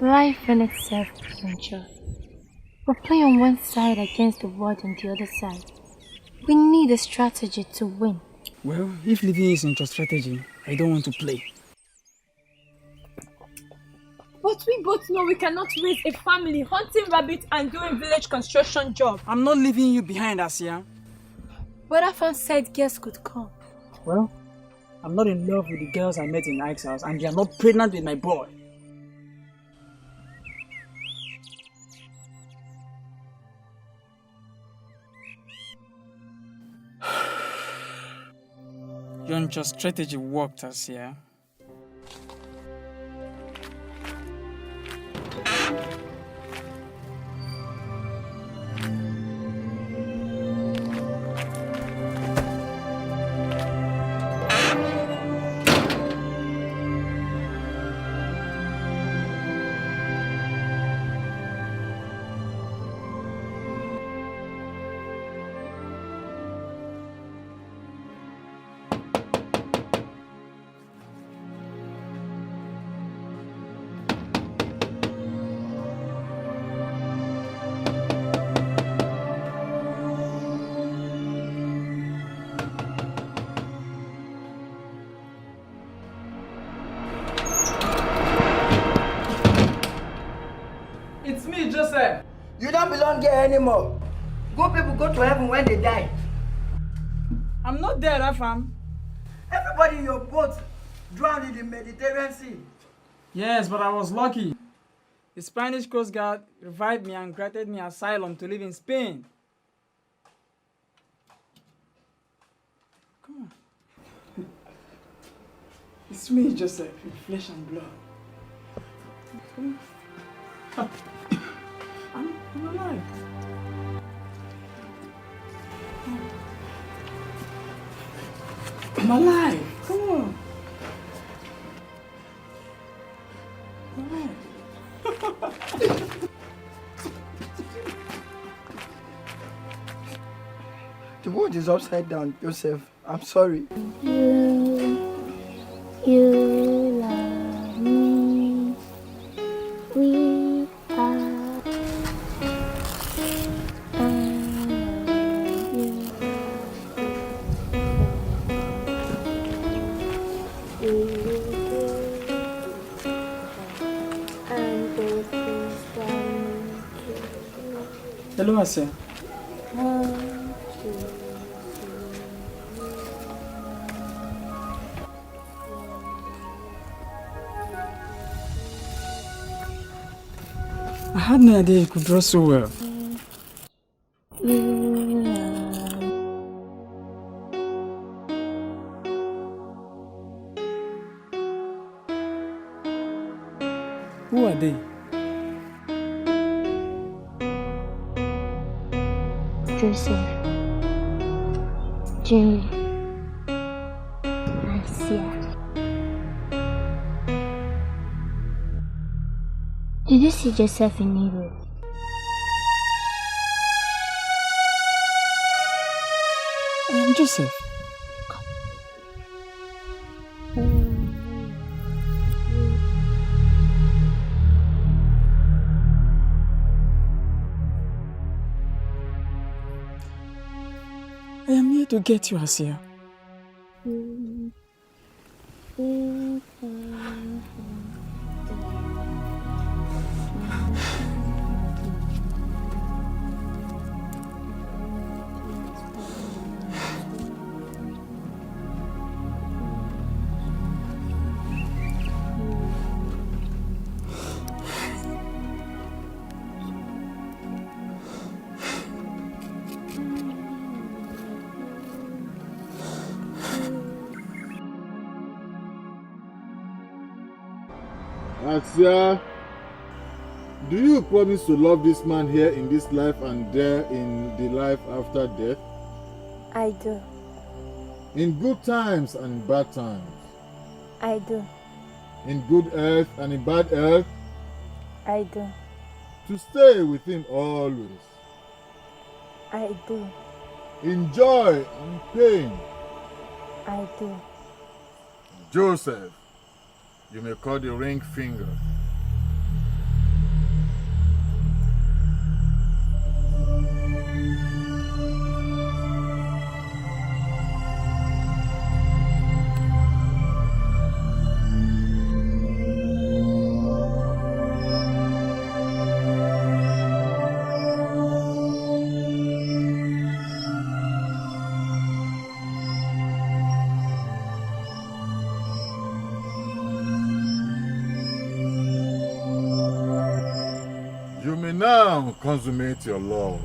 B: Life in itself isn't sure. We're playing on one side against the world on the other side. We need a strategy to win.
U: Well, if living is strategy, I don't want to play.
B: But we both know we cannot raise a family hunting rabbits and doing village construction job.
U: I'm not leaving you behind, Asia.
B: But Afam said girls could come.
U: Well, I'm not in love with the girls I met in Ike's house, and they are not pregnant with my boy. Your strategy worked, Asia. Joseph!
C: You don't belong here anymore. Good people go to heaven when they die.
U: I'm not there, Afam.
C: Everybody in your boat drowned in the Mediterranean Sea.
U: Yes, but I was lucky. The Spanish Coast Guard revived me and granted me asylum to live in Spain. Come on. It's me, Joseph, in flesh and blood. Come on. I'm alive. I'm alive. Come on. I'm alive.
C: The world is upside down, Joseph. I'm sorry.
B: You love me. We are.
U: Hello, Ase. I had no idea you could draw so well. Who are they?
B: Joseph, Junior, Asia. Did you see Joseph in Europe?
U: I am Joseph. I am here to get you, Asia.
I: Asia, do you promise to love this man here in this life and there in the life after death?
B: I do.
I: In good times and in bad times?
B: I do.
I: In good health and in bad health?
B: I do.
I: To stay with him always?
B: I do.
I: In joy and pain?
B: I do.
I: Joseph, you may call the ring finger. You may now consummate your love.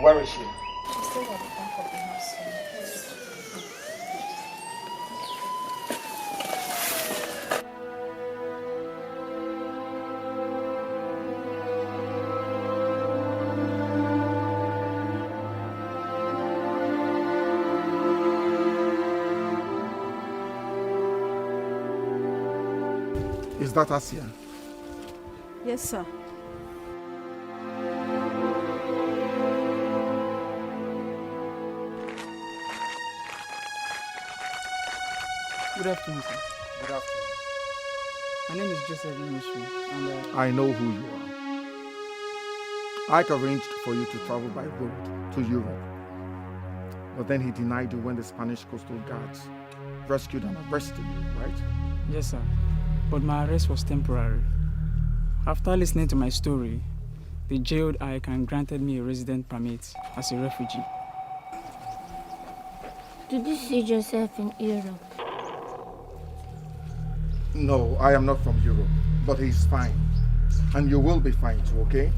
L: Where is she?
K: She stayed at the back of the house.
I: Is that Asia?
R: Yes, sir.
U: Good afternoon, sir.
I: Good afternoon.
U: My name is Chisom Victor Olise, and
I: I know who you are. Ike arranged for you to travel by road to Europe. But then he denied you when the Spanish coastal guards rescued and arrested you, right?
U: yes, sir. But my arrest was temporary. After listening to my story, they jailed Ike and granted me a resident permit as a refugee.
B: Did you see Joseph in Europe?
I: No, I am not from Europe, but he's fine. And you will be fine too, okay?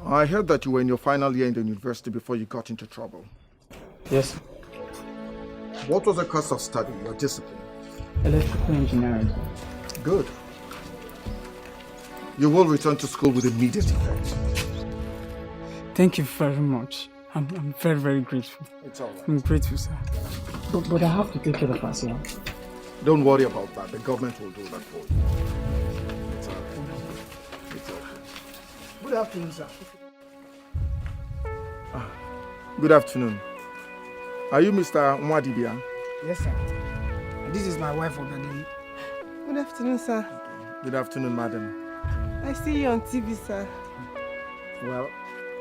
I: I heard that you were in your final year in the university before you got into trouble.
U: Yes.
I: What was the course of study, your discipline?
U: Electrical engineering.
I: Good. You will return to school with immediate effect.
U: Thank you very much. I'm very, very grateful.
I: It's all right.
U: I'm grateful, sir. But I have to take care of Asia.
I: Don't worry about that. The government will do that for you. It's all right. It's all right.
L: Good afternoon, sir.
I: Good afternoon. Are you Mr. Nwadibia?
L: Yes, sir. And this is my wife, Ogadili.
W: Good afternoon, sir.
I: Good afternoon, madam.
W: I see you on TV, sir.
I: Well,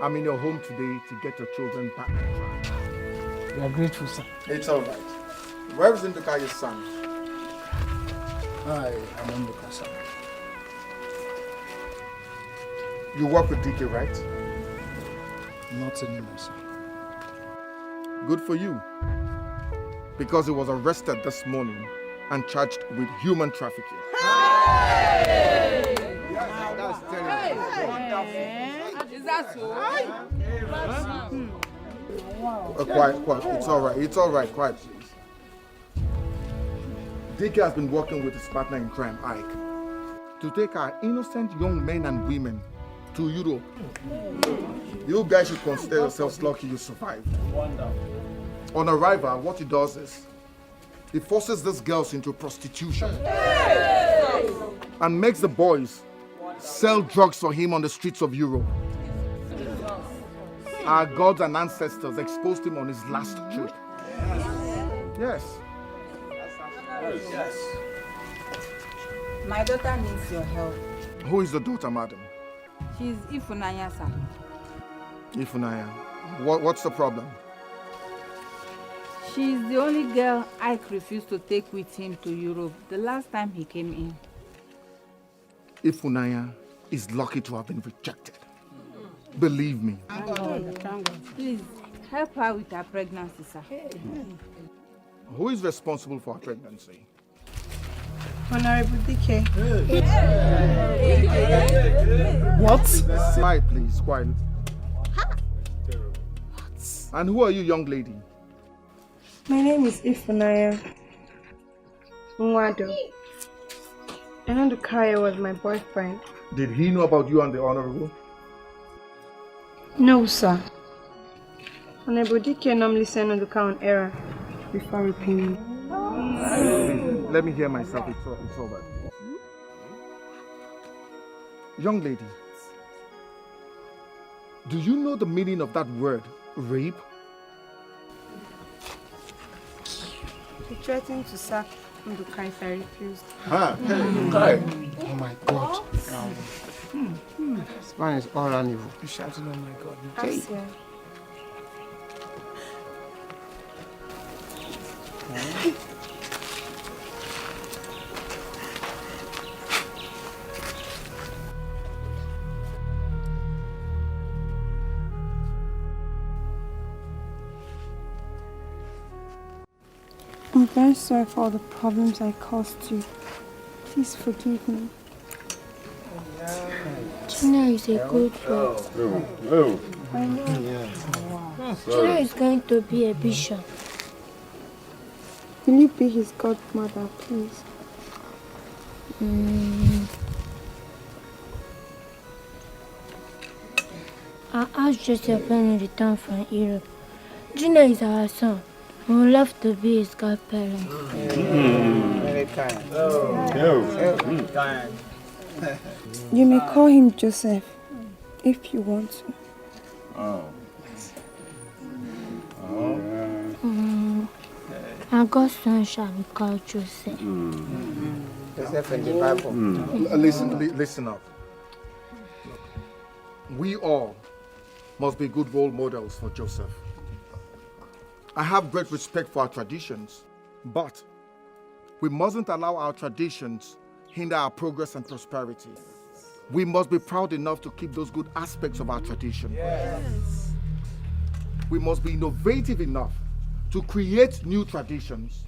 I: I'm in your home today to get your children back on track.
U: We are grateful, sir.
I: It's all right. Where is Nduka, your son?
J: I am Nduka, sir.
I: You work with DK, right?
J: Not anymore, sir.
I: Good for you. Because he was arrested this morning and charged with human trafficking.
C: Hey! Yes, that's terrible.
F: Is that so?
I: Quiet. It's all right. It's all right. Quiet, please. DK has been working with his partner in crime, Ike, to take our innocent young men and women to Europe. You guys should consider yourselves lucky you survived. On arrival, what he does is he forces these girls into prostitution and makes the boys sell drugs for him on the streets of Europe. Our gods and ancestors exposed him on his last trip. Yes.
S: Yes. My daughter needs your help.
I: Who is the daughter, madam?
S: She's Ifunanya, sir.
I: Ifunanya. What's the problem?
S: She's the only girl Ike refused to take with him to Europe the last time he came in.
I: Ifunanya is lucky to have been rejected. Believe me.
S: Please, help her with her pregnancy, sir.
I: Who is responsible for her pregnancy?
W: Honorable DK.
I: What? Quiet, please. Quiet. And who are you, young lady?
W: My name is Ifunanya Nwado. And Nduka was my boyfriend.
I: Did he know about you and the honorable?
W: No, sir. Honorable DK normally send Nduka on error before repayment.
I: Please, let me hear myself. It's all right. Young lady, do you know the meaning of that word, rape?
W: He threatened to sack Nduka if I refused.
J: Oh my God. This man is all around evil.
U: You shouted, oh my God.
W: Asia. I'm very sorry for all the problems I caused you. Please forgive me.
A: Junior is a good boy. I know. Junior is going to be a bishop.
O: Will you be his godmother, please?
A: I asked Joseph when we return from Europe. Junior is our son. We would love to be his godparent.
L: Very kind. Kind.
O: You may call him Joseph if you want to.
A: And God's son shall be called Joseph.
L: Joseph in the Bible.
I: Listen up. Look, we all must be good role models for Joseph. I have great respect for our traditions, but we mustn't allow our traditions hinder our progress and prosperity. We must be proud enough to keep those good aspects of our tradition.
L: Yes.
I: We must be innovative enough to create new traditions.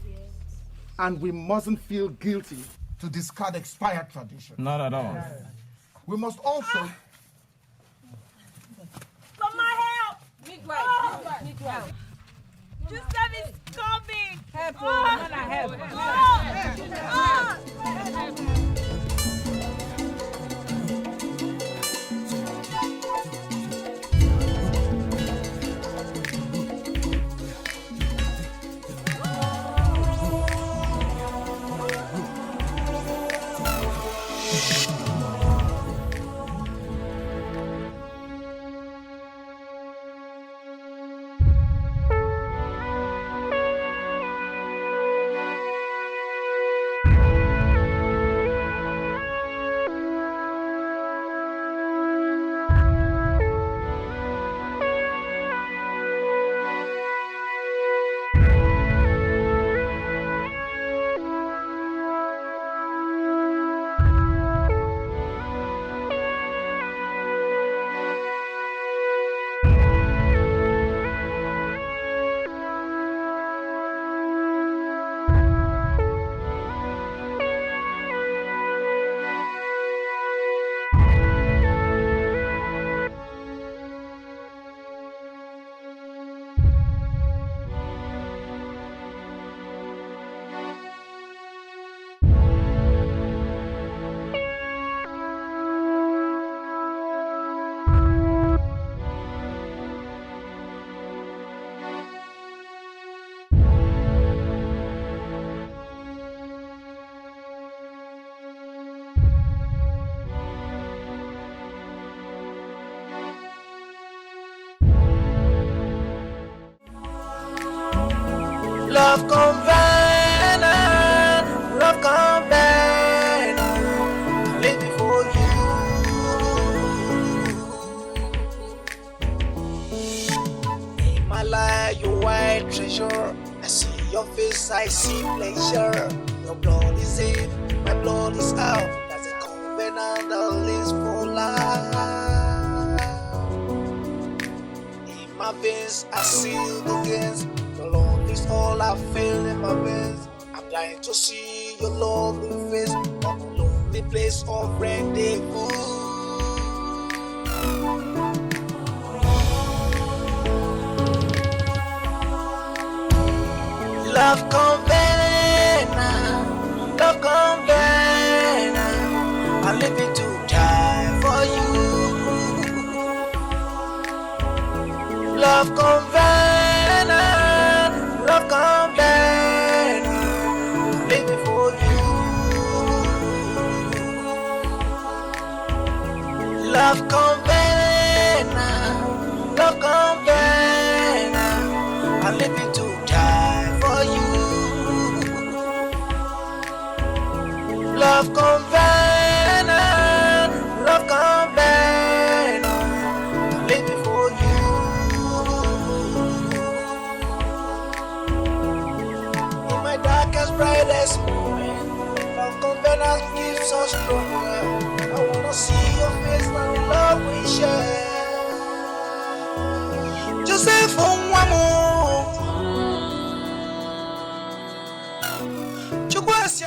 I: And we mustn't feel guilty to discard expired traditions.
T: Not at all.
I: We must also...
V: For my help! Midwife. Joseph is coming! Help!
L: Love covenant, live before you. In my life, your white treasure. I see your face, I see pleasure. Your blood is in, my blood is out. That's a covenant that lives for life. In my veins, I seal the gains. Your love is all I feel in my veins. I'm dying to see your lovely face on a lonely place of rendezvous. Love covenant, I'm living to die for you. Love covenant, living for you. Love covenant, I'm living to die for you. Love covenant.